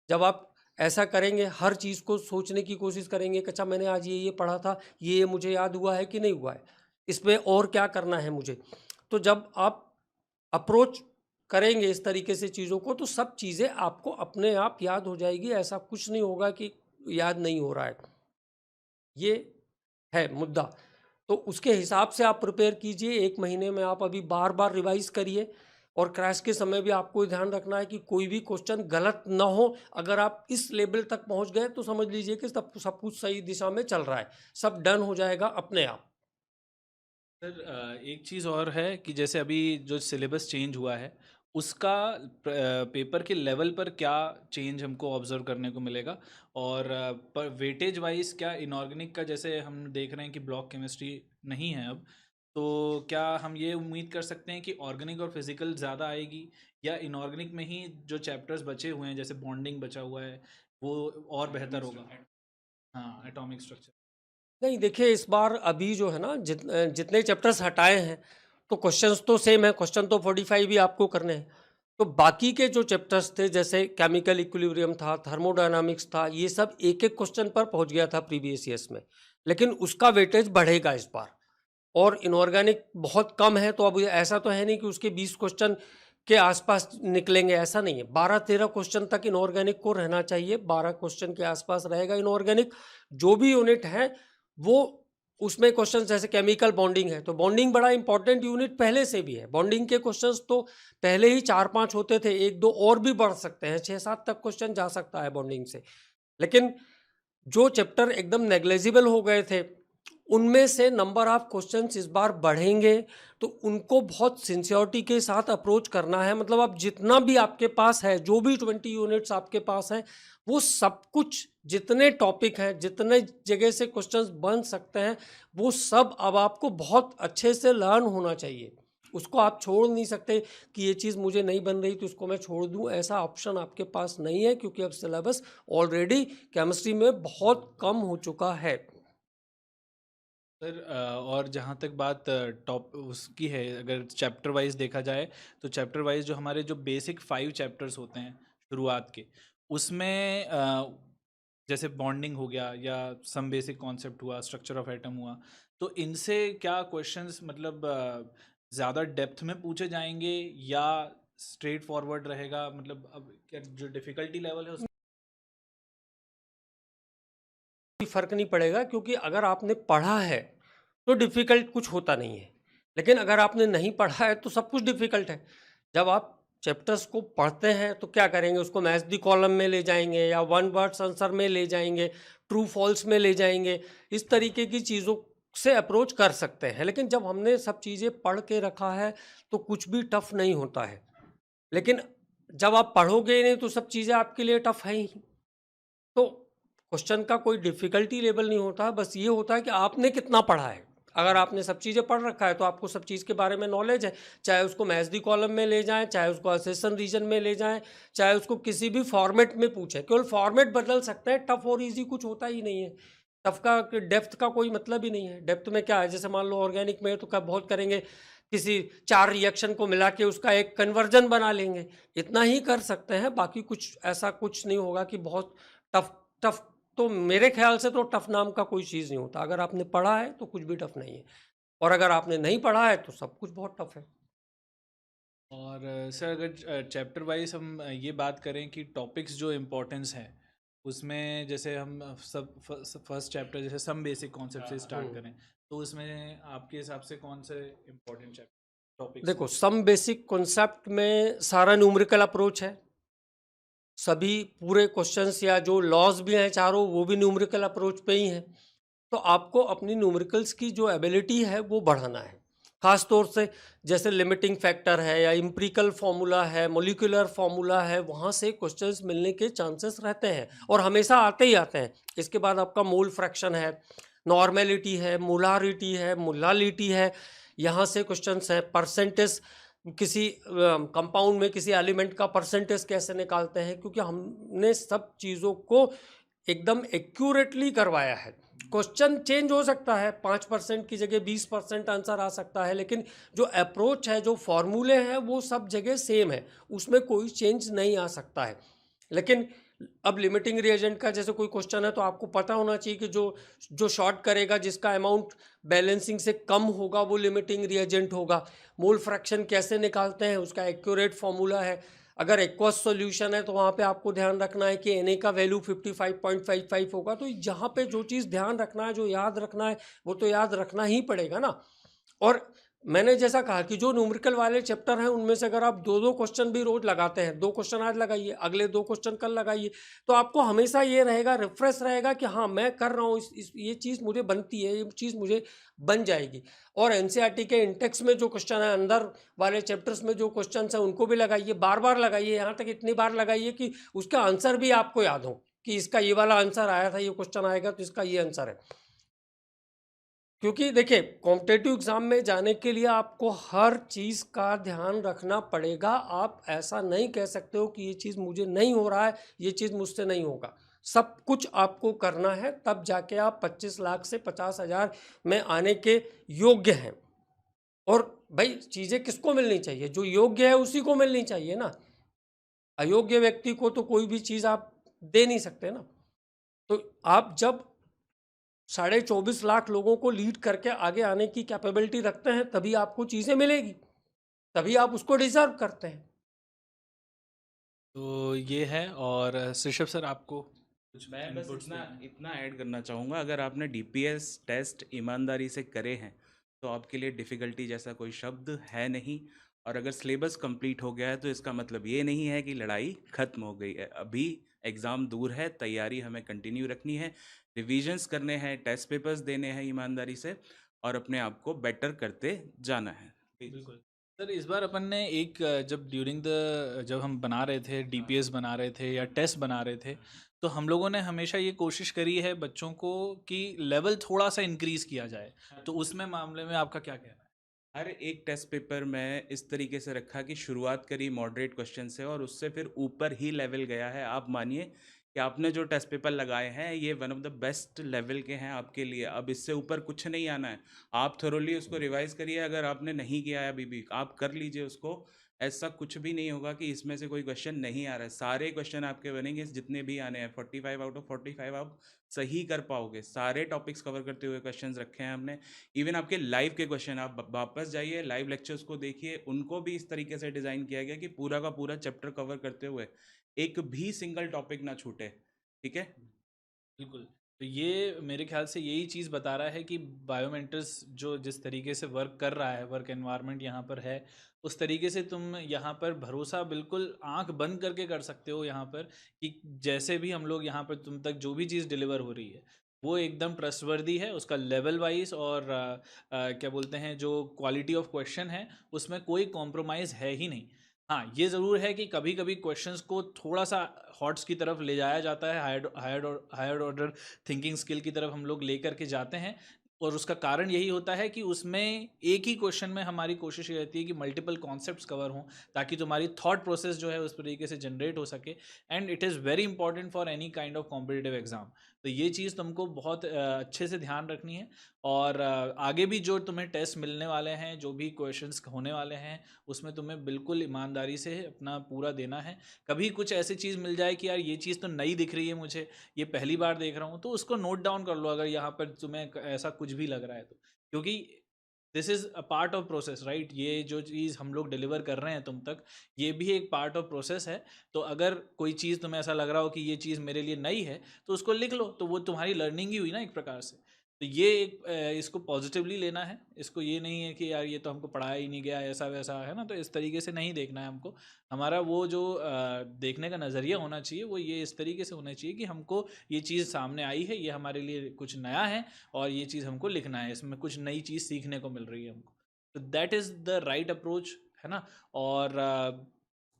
जब आप ऐसा करेंगे, हर चीज़ को सोचने की कोशिश करेंगे कि अच्छा मैंने आज ये पढ़ा था, ये मुझे याद हुआ है कि नहीं हुआ है, इसमें और क्या करना है मुझे। तो जब आप अप्रोच करेंगे इस तरीके से चीज़ों को, तो सब चीज़ें आपको अपने आप याद हो जाएगी। ऐसा कुछ नहीं होगा कि याद नहीं हो रहा है। ये है मुद्दा। तो उसके हिसाब से आप प्रिपेयर कीजिए। 1 महीने में आप अभी बार बार रिवाइज करिए। और क्रैश के समय भी आपको ध्यान रखना है कि कोई भी क्वेश्चन गलत ना हो। अगर आप इस लेवल तक पहुंच गए तो समझ लीजिए कि सब कुछ सही दिशा में चल रहा है, सब डन हो जाएगा अपने आप। सर एक चीज़ और है कि जैसे अभी जो सिलेबस चेंज हुआ है उसका पेपर के लेवल पर क्या चेंज हमको ऑब्जर्व करने को मिलेगा, और पर वेटेज वाइज क्या इनऑर्गेनिक का, जैसे हम देख रहे हैं कि ब्लॉक केमिस्ट्री नहीं है अब, तो क्या हम ये उम्मीद कर सकते हैं कि ऑर्गेनिक और फिजिकल ज़्यादा आएगी, या इनऑर्गेनिक में ही जो चैप्टर्स बचे हुए हैं जैसे बॉन्डिंग बचा हुआ है वो और बेहतर होगा? हाँ, एटॉमिक स्ट्रक्चर। नहीं, देखिए इस बार अभी जो है ना जितने चैप्टर्स हटाए हैं तो क्वेश्चंस तो सेम है, क्वेश्चन तो 45 ही आपको करने हैं। तो बाकी के जो चैप्टर्स थे जैसे केमिकल इक्विलिब्रियम था, थर्मोडायनामिक्स था, ये सब एक एक क्वेश्चन पर पहुंच गया था प्रीवियस ईयर्स में, लेकिन उसका वेटेज बढ़ेगा इस बार। और इनऑर्गेनिक बहुत कम है, तो अब ऐसा तो है नहीं कि उसके 20 क्वेश्चन के आसपास निकलेंगे, ऐसा नहीं है। 12-13 क्वेश्चन तक इनऑर्गेनिक को रहना चाहिए, 12 क्वेश्चन के आसपास रहेगा इनऑर्गेनिक। जो भी यूनिट है वो उसमें क्वेश्चन जैसे केमिकल बॉन्डिंग है तो बॉन्डिंग बड़ा इंपॉर्टेंट यूनिट पहले से भी है। बॉन्डिंग के क्वेश्चंस तो पहले ही 4-5 होते थे, 1-2 और भी बढ़ सकते हैं, 6-7 तक क्वेश्चन जा सकता है बॉन्डिंग से। लेकिन जो चैप्टर एकदम नेग्लेजिबल हो गए थे उनमें से नंबर ऑफ क्वेश्चंस इस बार बढ़ेंगे, तो उनको बहुत सिंसियरिटी के साथ अप्रोच करना है। मतलब आप जितना भी आपके पास है, जो भी 20 यूनिट्स आपके पास हैं, वो सब कुछ जितने टॉपिक हैं, जितने जगह से क्वेश्चंस बन सकते हैं, वो सब अब आपको बहुत अच्छे से लर्न होना चाहिए। उसको आप छोड़ नहीं सकते कि ये चीज़ मुझे नहीं बन रही तो इसको मैं छोड़ दूं, ऐसा ऑप्शन आपके पास नहीं है, क्योंकि अब सिलेबस ऑलरेडी केमिस्ट्री में बहुत कम हो चुका है। सर और जहाँ तक बात टॉप उसकी है, अगर चैप्टर वाइज देखा जाए तो चैप्टर वाइज जो हमारे जो बेसिक 5 चैप्टर्स होते हैं शुरुआत के, उसमें जैसे बॉन्डिंग हो गया या सम बेसिक कॉन्सेप्ट हुआ, स्ट्रक्चर ऑफ एटम हुआ, तो इनसे क्या क्वेश्चंस मतलब ज़्यादा डेप्थ में पूछे जाएंगे या स्ट्रेट फॉरवर्ड रहेगा? मतलब अब क्या जो डिफ़िकल्टी लेवल है फर्क नहीं पड़ेगा, क्योंकि अगर आपने पढ़ा है तो डिफिकल्ट कुछ होता नहीं है, लेकिन अगर आपने नहीं पढ़ा है तो सब कुछ डिफिकल्ट है। जब आप चैप्टर्स को पढ़ते हैं तो क्या करेंगे, उसको मैच द कॉलम में ले जाएंगे या वन वर्ड आंसर में ले जाएंगे, ट्रू फॉल्स में ले जाएंगे, इस तरीके की चीज़ों से अप्रोच कर सकते हैं। लेकिन जब हमने सब चीज़ें पढ़ के रखा है तो कुछ भी टफ नहीं होता है। लेकिन जब आप पढ़ोगे ही नहीं तो सब चीज़ें आपके लिए टफ है ही। तो क्वेश्चन का कोई डिफ़िकल्टी लेवल नहीं होता, बस ये होता है कि आपने कितना पढ़ा है। अगर आपने सब चीज़ें पढ़ रखा है तो आपको सब चीज़ के बारे में नॉलेज है, चाहे उसको मैच द कॉलम में ले जाएं, चाहे उसको असेसन रीजन में ले जाएं, चाहे उसको किसी भी फॉर्मेट में पूछें। केवल फॉर्मेट बदल सकते हैं, टफ और इजी कुछ होता ही नहीं है। टफ का डेप्थ का कोई मतलब ही नहीं है। डेप्थ में क्या है, जैसे मान लो ऑर्गेनिक में तो क्या बहुत करेंगे, किसी 4 रिएक्शन को मिला के उसका एक कन्वर्जन बना लेंगे, इतना ही कर सकते हैं। बाकी कुछ ऐसा कुछ नहीं होगा कि बहुत टफ टफ तो मेरे ख्याल से तो टफ नाम का कोई चीज़ नहीं होता। अगर आपने पढ़ा है तो कुछ भी टफ नहीं है, और अगर आपने नहीं पढ़ा है तो सब कुछ बहुत टफ है। और सर अगर चैप्टर वाइज हम ये बात करें कि टॉपिक्स जो इम्पोर्टेंस है उसमें, जैसे हम सब फर्स्ट चैप्टर जैसे सम बेसिक कॉन्सेप्ट से स्टार्ट करें, तो उसमें आपके हिसाब से कौन से इम्पोर्टेंट चैप्टर टॉपिक्स? देखो, सम बेसिक कॉन्सेप्ट में सारा न्यूमेरिकल अप्रोच है। सभी पूरे क्वेश्चंस या जो लॉज भी हैं चारों, वो भी न्यूमेरिकल अप्रोच पे ही हैं। तो आपको अपनी न्यूमेरिकल्स की जो एबिलिटी है वो बढ़ाना है। खास तौर से जैसे लिमिटिंग फैक्टर है या इम्प्रिकल फार्मूला है, मोलिकुलर फार्मूला है, वहाँ से क्वेश्चंस मिलने के चांसेस रहते हैं और हमेशा आते ही आते हैं। इसके बाद आपका मोल फ्रैक्शन है, नॉर्मेलिटी है, मोलारिटी है, मोलालिटी है, यहाँ से क्वेश्चंस हैं। परसेंटेज, किसी कंपाउंड में किसी एलिमेंट का परसेंटेज कैसे निकालते हैं, क्योंकि हमने सब चीज़ों को एकदम एक्यूरेटली करवाया है। क्वेश्चन चेंज हो सकता है, 5% की जगह 20% आंसर आ सकता है, लेकिन जो अप्रोच है, जो फॉर्मूले हैं, वो सब जगह सेम है, उसमें कोई चेंज नहीं आ सकता है। लेकिन अब लिमिटिंग रिएजेंट का जैसे कोई क्वेश्चन है तो आपको पता होना चाहिए कि जो जो शॉर्ट करेगा, जिसका अमाउंट बैलेंसिंग से कम होगा, वो लिमिटिंग रिएजेंट होगा। मोल फ्रैक्शन कैसे निकालते हैं, उसका एक्यूरेट फॉर्मूला है। अगर एक्वस सॉल्यूशन है तो वहाँ पे आपको ध्यान रखना है कि Na का वैल्यू 55.55 होगा। तो जहाँ पे जो चीज़ ध्यान रखना है, जो याद रखना है, वो तो याद रखना ही पड़ेगा ना। और मैंने जैसा कहा कि जो न्यूमेरिकल वाले चैप्टर हैं उनमें से अगर आप 2-2 क्वेश्चन भी रोज लगाते हैं, 2 क्वेश्चन आज लगाइए, अगले 2 क्वेश्चन कल लगाइए, तो आपको हमेशा ये रहेगा, रिफ्रेश रहेगा कि हाँ मैं कर रहा हूँ, इस ये चीज़ मुझे बनती है, ये चीज़ मुझे बन जाएगी। और एनसीईआरटी के इंटेक्स में जो क्वेश्चन है, अंदर वाले चैप्टर्स में जो क्वेश्चन है उनको भी लगाइए, बार बार लगाइए, यहाँ तक इतनी बार लगाइए कि उसका आंसर भी आपको याद हो कि इसका ये वाला आंसर आया था, ये क्वेश्चन आएगा तो इसका ये आंसर है। क्योंकि देखिए कॉम्पिटेटिव एग्जाम में जाने के लिए आपको हर चीज़ का ध्यान रखना पड़ेगा। आप ऐसा नहीं कह सकते हो कि ये चीज़ मुझे नहीं हो रहा है, ये चीज़ मुझसे नहीं होगा। सब कुछ आपको करना है, तब जाके आप 25 लाख से 50,000 में आने के योग्य हैं। और भाई चीज़ें किसको मिलनी चाहिए? जो योग्य है उसी को मिलनी चाहिए ना। अयोग्य व्यक्ति को तो कोई भी चीज़ आप दे नहीं सकते ना। तो आप जब 24.5 लाख लोगों को लीड करके आगे आने की कैपेबिलिटी रखते हैं, तभी आपको चीज़ें मिलेगी, तभी आप उसको डिजर्व करते हैं। तो ये है। और ऋषभ सर, आपको कुछ मैं बस इनपुट्स इतना देना है? इतना ऐड करना चाहूँगा, अगर आपने डीपीएस टेस्ट ईमानदारी से करे हैं तो आपके लिए डिफ़िकल्टी जैसा कोई शब्द है नहीं। और अगर सिलेबस कंप्लीट हो गया है तो इसका मतलब ये नहीं है कि लड़ाई ख़त्म हो गई है। अभी एग्ज़ाम दूर है, तैयारी हमें कंटिन्यू रखनी है, रिविजन्स करने हैं, टेस्ट पेपर्स देने हैं ईमानदारी से, और अपने आप को बेटर करते जाना है। बिल्कुल सर। इस बार अपन ने एक जब हम बना रहे थे, डीपीएस बना रहे थे या टेस्ट बना रहे थे, तो हम लोगों ने हमेशा ये कोशिश करी है बच्चों को कि लेवल थोड़ा सा इंक्रीज किया जाए। तो उसमें मामले में आपका क्या कहना है? हर एक टेस्ट पेपर में इस तरीके से रखा कि शुरुआत करी मॉडरेट क्वेश्चन से और उससे फिर ऊपर ही लेवल गया है। आप मानिए कि आपने जो टेस्ट पेपर लगाए हैं ये one of the best level के हैं आपके लिए। अब इससे ऊपर कुछ नहीं आना है। आप थोरोली उसको रिवाइज करिए, अगर आपने नहीं किया है अभी भी आप कर लीजिए उसको। ऐसा कुछ भी नहीं होगा कि इसमें से कोई क्वेश्चन नहीं आ रहा है, सारे क्वेश्चन आपके बनेंगे, जितने भी आने हैं 45 आउट ऑफ 45 आप सही कर पाओगे। सारे टॉपिक्स कवर करते हुए क्वेश्चंस रखे हैं हमने। इवन आपके लाइव के क्वेश्चन, आप वापस जाइए लाइव लेक्चर्स को देखिए, उनको भी इस तरीके से डिज़ाइन किया गया कि पूरा का पूरा चैप्टर कवर करते हुए एक भी सिंगल टॉपिक ना छूटे। ठीक है। बिल्कुल। तो ये मेरे ख्याल से यही चीज़ बता रहा है कि बायोमेंटर्स जो जिस तरीके से वर्क कर रहा है, वर्क एनवायरनमेंट यहाँ पर है, उस तरीके से तुम यहाँ पर भरोसा बिल्कुल आंख बंद करके कर सकते हो यहाँ पर, कि जैसे भी हम लोग यहाँ पर तुम तक जो भी चीज़ डिलीवर हो रही है वो एकदम ट्रस्टवर्दी है, उसका लेवल वाइज और क्या बोलते हैं जो क्वालिटी ऑफ क्वेश्चन है उसमें कोई कॉम्प्रोमाइज़ है ही नहीं। हाँ, ये ज़रूर है कि कभी कभी क्वेश्चंस को थोड़ा सा हॉट्स की तरफ ले जाया जाता है, हायर ऑर्डर थिंकिंग स्किल की तरफ हम लोग लेकर के जाते हैं। और उसका कारण यही होता है कि उसमें एक ही क्वेश्चन में हमारी कोशिश ये रहती है कि मल्टीपल कॉन्सेप्ट्स कवर हों, ताकि तुम्हारी थॉट प्रोसेस जो है उस तरीके से जनरेट हो सके। And it is very important for any kind of competitive exam. तो ये चीज़ तुमको बहुत अच्छे से ध्यान रखनी है। और आगे भी जो तुम्हें टेस्ट मिलने वाले हैं, जो भी क्वेश्चंस होने वाले हैं, उसमें तुम्हें बिल्कुल ईमानदारी से अपना पूरा देना है। कभी कुछ ऐसी चीज़ मिल जाए कि यार ये चीज़ तो नई दिख रही है मुझे, ये पहली बार देख रहा हूँ, तो उसको नोट डाउन कर लो अगर यहाँ पर तुम्हें ऐसा कुछ भी लग रहा है तो। क्योंकि this is a part of process, right? ये जो चीज़ हम लोग डिलीवर कर रहे हैं तुम तक, ये भी एक पार्ट ऑफ प्रोसेस है। तो अगर कोई चीज़ तुम्हें ऐसा लग रहा हो कि ये चीज़ मेरे लिए नई है, तो उसको लिख लो, तो वो तुम्हारी लर्निंग ही हुई ना एक प्रकार से। तो ये एक इसको पॉजिटिवली लेना है। इसको ये नहीं है कि यार ये तो हमको पढ़ाया ही नहीं गया, ऐसा वैसा है ना, तो इस तरीके से नहीं देखना है हमको। हमारा वो जो देखने का नज़रिया होना चाहिए वो ये इस तरीके से होना चाहिए कि हमको ये चीज़ सामने आई है, ये हमारे लिए कुछ नया है, और ये चीज़ हमको लिखना है, इसमें कुछ नई चीज़ सीखने को मिल रही है हमको। तो that is the right approach, है ना? और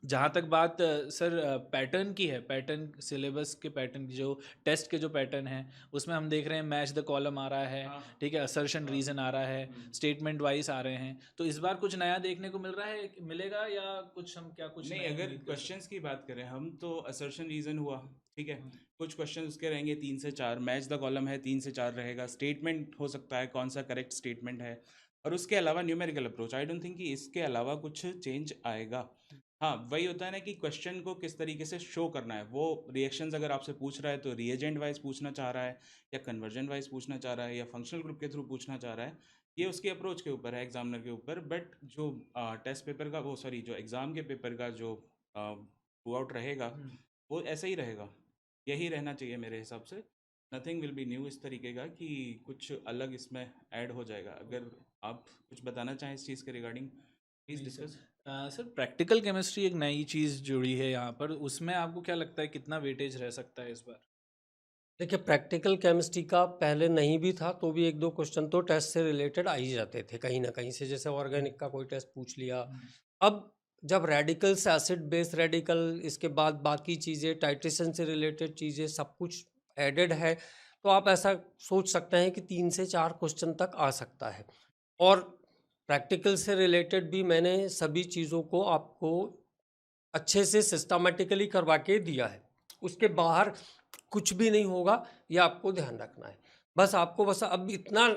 जहाँ तक बात सर पैटर्न की है, पैटर्न सिलेबस के पैटर्न की, जो टेस्ट के जो पैटर्न हैं उसमें हम देख रहे हैं मैच द कॉलम आ रहा है, हाँ। ठीक है, असर्शन हाँ। रीज़न आ रहा है, स्टेटमेंट वाइज आ रहे हैं। तो इस बार कुछ नया देखने को मिल रहा है, मिलेगा, या कुछ हम क्या कुछ नहीं, नया अगर उम्मीद कर सकते क्वेश्चंस की बात करें हम तो असर्शन रीजन हुआ। ठीक है। हैं? कुछ क्वेश्चन उसके रहेंगे 3 से 4, मैच द कॉलम है 3 से 4 रहेगा, स्टेटमेंट हो सकता है कौन सा करेक्ट स्टेटमेंट है, और उसके अलावा numerical approach. I don't think कि इसके अलावा कुछ चेंज आएगा। हाँ, वही होता है ना कि क्वेश्चन को किस तरीके से शो करना है। वो रिएक्शंस अगर आपसे पूछ रहा है तो रिएजेंट वाइज पूछना चाह रहा है, या कन्वर्जन वाइज पूछना चाह रहा है, या फंक्शनल ग्रुप के थ्रू पूछना चाह रहा है, ये उसकी अप्रोच के ऊपर है, एग्जामिनर के ऊपर। बट जो टेस्ट पेपर का वो सॉरी जो एग्ज़ाम के पेपर का जो थ्रू आउट रहेगा हम्म। वो ऐसा ही रहेगा। यही रहना चाहिए मेरे हिसाब से, नथिंग विल बी न्यू इस तरीके का कि कुछ अलग इसमें ऐड हो जाएगा। अगर आप कुछ बताना चाहें इस चीज़ के रिगार्डिंग प्लीज़ जी sir. Discuss. Sir practical chemistry एक नई चीज़ जुड़ी है यहाँ पर, उसमें आपको क्या लगता है कितना वेटेज रह सकता है इस बार? देखिए, प्रैक्टिकल केमिस्ट्री का पहले नहीं भी था तो भी एक दो क्वेश्चन तो टेस्ट से रिलेटेड आ ही जाते थे कहीं ना कहीं से, जैसे ऑर्गेनिक का कोई टेस्ट पूछ लिया। अब जब रेडिकल्स, एसिड बेस रेडिकल, इसके बाद बाकी चीज़ें, टाइट्रेशन से रिलेटेड चीज़ें सब कुछ एडेड है, तो आप ऐसा सोच सकते हैं कि 3 से 4 क्वेश्चन तक आ सकता है। और प्रैक्टिकल से रिलेटेड भी मैंने सभी चीज़ों को आपको अच्छे से सिस्टमेटिकली करवा के दिया है। उसके बाहर कुछ भी नहीं होगा, ये आपको ध्यान रखना है। बस अब इतना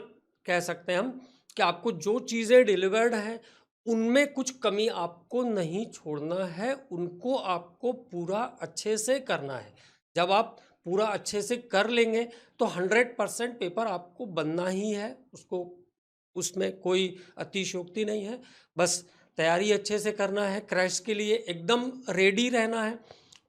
कह सकते हैं हम कि आपको जो चीज़ें डिलीवर्ड हैं उनमें कुछ कमी आपको नहीं छोड़ना है, उनको आपको पूरा अच्छे से करना है। जब आप पूरा अच्छे से कर लेंगे तो 100% पेपर आपको बनना ही है, उसको, उसमें कोई अतिशयोक्ति नहीं है। बस तैयारी अच्छे से करना है, क्रैश के लिए एकदम रेडी रहना है।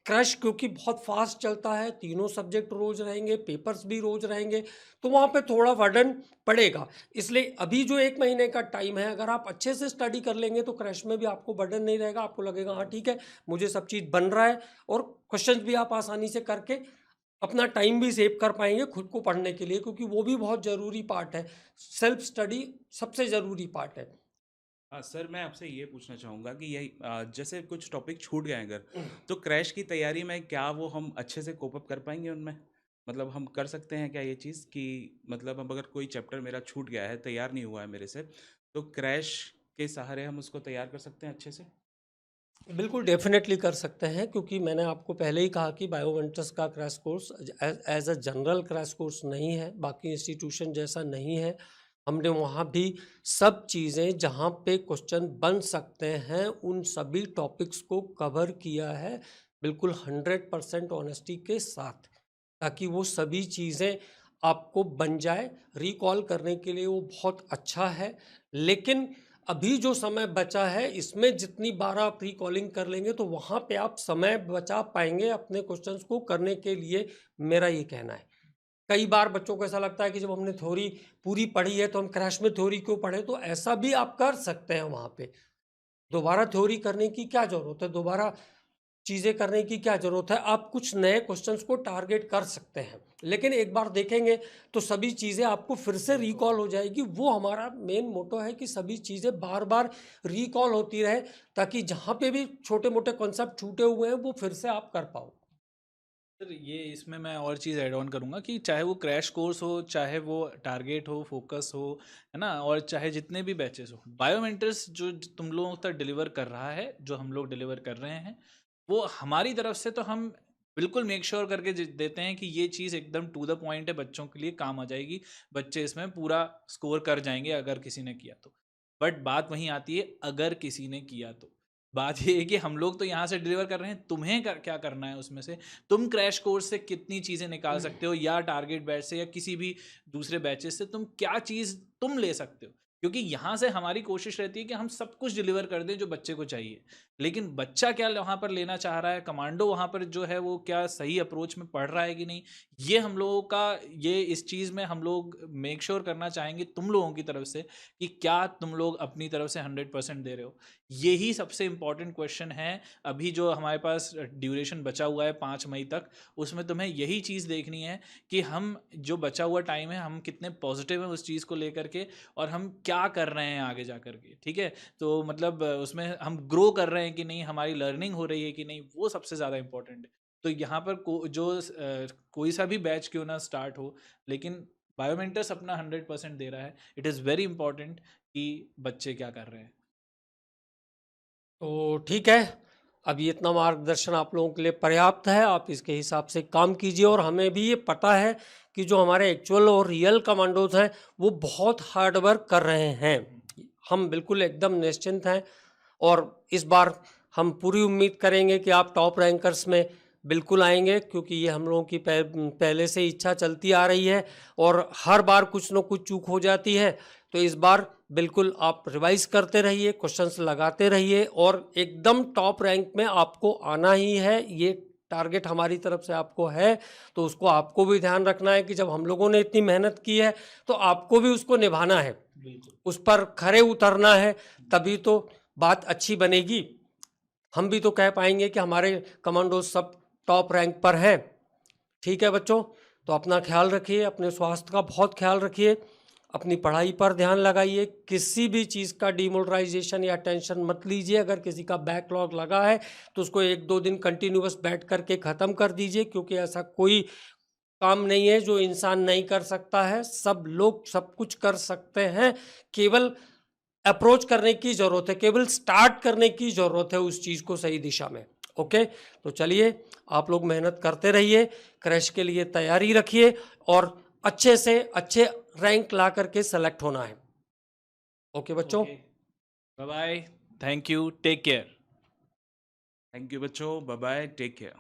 क्रश क्योंकि बहुत फास्ट चलता है, तीनों सब्जेक्ट रोज रहेंगे, पेपर्स भी रोज रहेंगे, तो वहाँ पे थोड़ा वर्डन पड़ेगा। इसलिए अभी जो 1 महीने का टाइम है, अगर आप अच्छे से स्टडी कर लेंगे तो क्रश में भी आपको बर्डन नहीं रहेगा। आपको लगेगा हाँ ठीक है, मुझे सब चीज़ बन रहा है, और क्वेश्चंस भी आप आसानी से करके अपना टाइम भी सेव कर पाएंगे खुद को पढ़ने के लिए, क्योंकि वो भी बहुत ज़रूरी पार्ट है। सेल्फ स्टडी सबसे ज़रूरी पार्ट है। सर मैं आपसे ये पूछना चाहूँगा कि यही जैसे कुछ टॉपिक छूट गए हैं अगर, तो क्रैश की तैयारी में क्या वो हम अच्छे से कोप अप कर पाएंगे उनमें? मतलब हम कर सकते हैं क्या ये चीज़ कि मतलब हम अगर कोई चैप्टर मेरा छूट गया है, तैयार नहीं हुआ है मेरे से, तो क्रैश के सहारे हम उसको तैयार कर सकते हैं अच्छे से? बिल्कुल डेफिनेटली कर सकते हैं, क्योंकि मैंने आपको पहले ही कहा कि बायोमेंटर्स का crash course as a general crash course नहीं है, बाकी इंस्टीट्यूशन जैसा नहीं है। हमने वहाँ भी सब चीज़ें जहाँ पे क्वेश्चन बन सकते हैं उन सभी टॉपिक्स को कवर किया है, बिल्कुल 100% ऑनेस्टी के साथ, ताकि वो सभी चीज़ें आपको बन जाए। रिकॉल करने के लिए वो बहुत अच्छा है, लेकिन अभी जो समय बचा है इसमें जितनी बार आप रिकॉलिंग कर लेंगे तो वहाँ पे आप समय बचा पाएंगे अपने क्वेश्चंस को करने के लिए, मेरा ये कहना है। कई बार बच्चों को ऐसा लगता है कि जब हमने थ्योरी पूरी पढ़ी है तो हम क्रैश में थ्योरी क्यों पढ़े, तो ऐसा भी आप कर सकते हैं। वहाँ पे दोबारा थ्योरी करने की क्या जरूरत है, दोबारा चीज़ें करने की क्या ज़रूरत है। आप कुछ नए क्वेश्चंस को टारगेट कर सकते हैं, लेकिन एक बार देखेंगे तो सभी चीज़ें आपको फिर से रिकॉल हो जाएगी। वो हमारा मेन मोटो है कि सभी चीज़ें बार बार रिकॉल होती रहे, ताकि जहाँ पे भी छोटे मोटे कॉन्सेप्ट छूटे हुए हैं वो फिर से आप कर पाओ। सर ये इसमें मैं और चीज़ ऐड ऑन करूँगा कि चाहे वो क्रैश कोर्स हो, चाहे वो टारगेट हो, फोकस हो, है ना, और चाहे जितने भी बैचेस हो, बायोमेंटर्स जो तुम लोगों तक डिलीवर कर रहा है, जो हम लोग डिलीवर कर रहे हैं, वो हमारी तरफ से तो हम बिल्कुल मेक श्योर करके देते हैं कि ये चीज़ एकदम टू द पॉइंट है, बच्चों के लिए काम आ जाएगी, बच्चे इसमें पूरा स्कोर कर जाएंगे अगर किसी ने किया तो। बट बात वहीं आती है, अगर किसी ने किया तो बात ये है कि हम लोग तो यहाँ से डिलीवर कर रहे हैं, तुम्हें क्या करना है उसमें से, तुम क्रैश कोर्स से कितनी चीज़ें निकाल सकते हो, या टारगेट बैच से या किसी भी दूसरे बैचेस से तुम क्या चीज़ तुम ले सकते हो। क्योंकि यहाँ से हमारी कोशिश रहती है कि हम सब कुछ डिलीवर कर दें जो बच्चे को चाहिए, लेकिन बच्चा क्या वहाँ पर लेना चाह रहा है, कमांडो वहाँ पर जो है वो क्या सही अप्रोच में पढ़ रहा है कि नहीं, ये हम लोगों का, ये इस चीज़ में हम लोग मेक श्योर करना चाहेंगे तुम लोगों की तरफ से कि क्या तुम लोग अपनी तरफ से 100% दे रहे हो। यही सबसे इम्पॉर्टेंट क्वेश्चन है। अभी जो हमारे पास ड्यूरेशन बचा हुआ है 5 मई तक, उसमें तुम्हें यही चीज़ देखनी है कि हम जो बचा हुआ टाइम है हम कितने पॉजिटिव हैं उस चीज़ को लेकर के, और हम क्या कर रहे हैं आगे जा कर के, ठीक है। तो मतलब उसमें हम ग्रो कर रहे हैं कि नहीं, हमारी लर्निंग हो रही है कि नहीं, वो सबसे ज़्यादा इम्पोर्टेंट है। तो यहाँ पर कोई सा भी बैच क्यों ना स्टार्ट हो, लेकिन बायोमेंटर्स अपना 100% दे रहा है। इट इज़ वेरी इंपॉर्टेंट कि बच्चे क्या कर रहे हैं। तो ठीक है, अब ये इतना मार्गदर्शन आप लोगों के लिए पर्याप्त है, आप इसके हिसाब से काम कीजिए। और हमें भी ये पता है कि जो हमारे एक्चुअल और रियल कमांडोज हैं वो बहुत हार्ड वर्क कर रहे हैं, हम बिल्कुल एकदम निश्चिंत हैं। और इस बार हम पूरी उम्मीद करेंगे कि आप टॉप रैंकर्स में बिल्कुल आएंगे, क्योंकि ये हम लोगों की पहले से इच्छा चलती आ रही है, और हर बार कुछ न कुछ चूक हो जाती है। तो इस बार बिल्कुल आप रिवाइज करते रहिए, क्वेश्चंस लगाते रहिए, और एकदम टॉप रैंक में आपको आना ही है, ये टारगेट हमारी तरफ से आपको है, तो उसको आपको भी ध्यान रखना है कि जब हम लोगों ने इतनी मेहनत की है तो आपको भी उसको निभाना है, उस पर खरे उतरना है, तभी तो बात अच्छी बनेगी। हम भी तो कह पाएंगे कि हमारे कमांडो सब टॉप रैंक पर हैं। ठीक है बच्चों, तो अपना ख्याल रखिए, अपने स्वास्थ्य का बहुत ख्याल रखिए, अपनी पढ़ाई पर ध्यान लगाइए, किसी भी चीज़ का डिमोरलाइजेशन या टेंशन मत लीजिए। अगर किसी का बैकलॉग लगा है तो उसको 1-2 दिन कंटिन्यूअस बैठ करके ख़त्म कर दीजिए, क्योंकि ऐसा कोई काम नहीं है जो इंसान नहीं कर सकता है। सब लोग सब कुछ कर सकते हैं, केवल अप्रोच करने की ज़रूरत है, केवल स्टार्ट करने की ज़रूरत है उस चीज़ को सही दिशा में। ओके, तो चलिए आप लोग मेहनत करते रहिए, क्रैश के लिए तैयारी रखिए और अच्छे से अच्छे रैंक ला करके सेलेक्ट होना है। ओके बच्चों, bye bye, thank you, take care. Thank you बच्चों, बाय बाय, टेक केयर।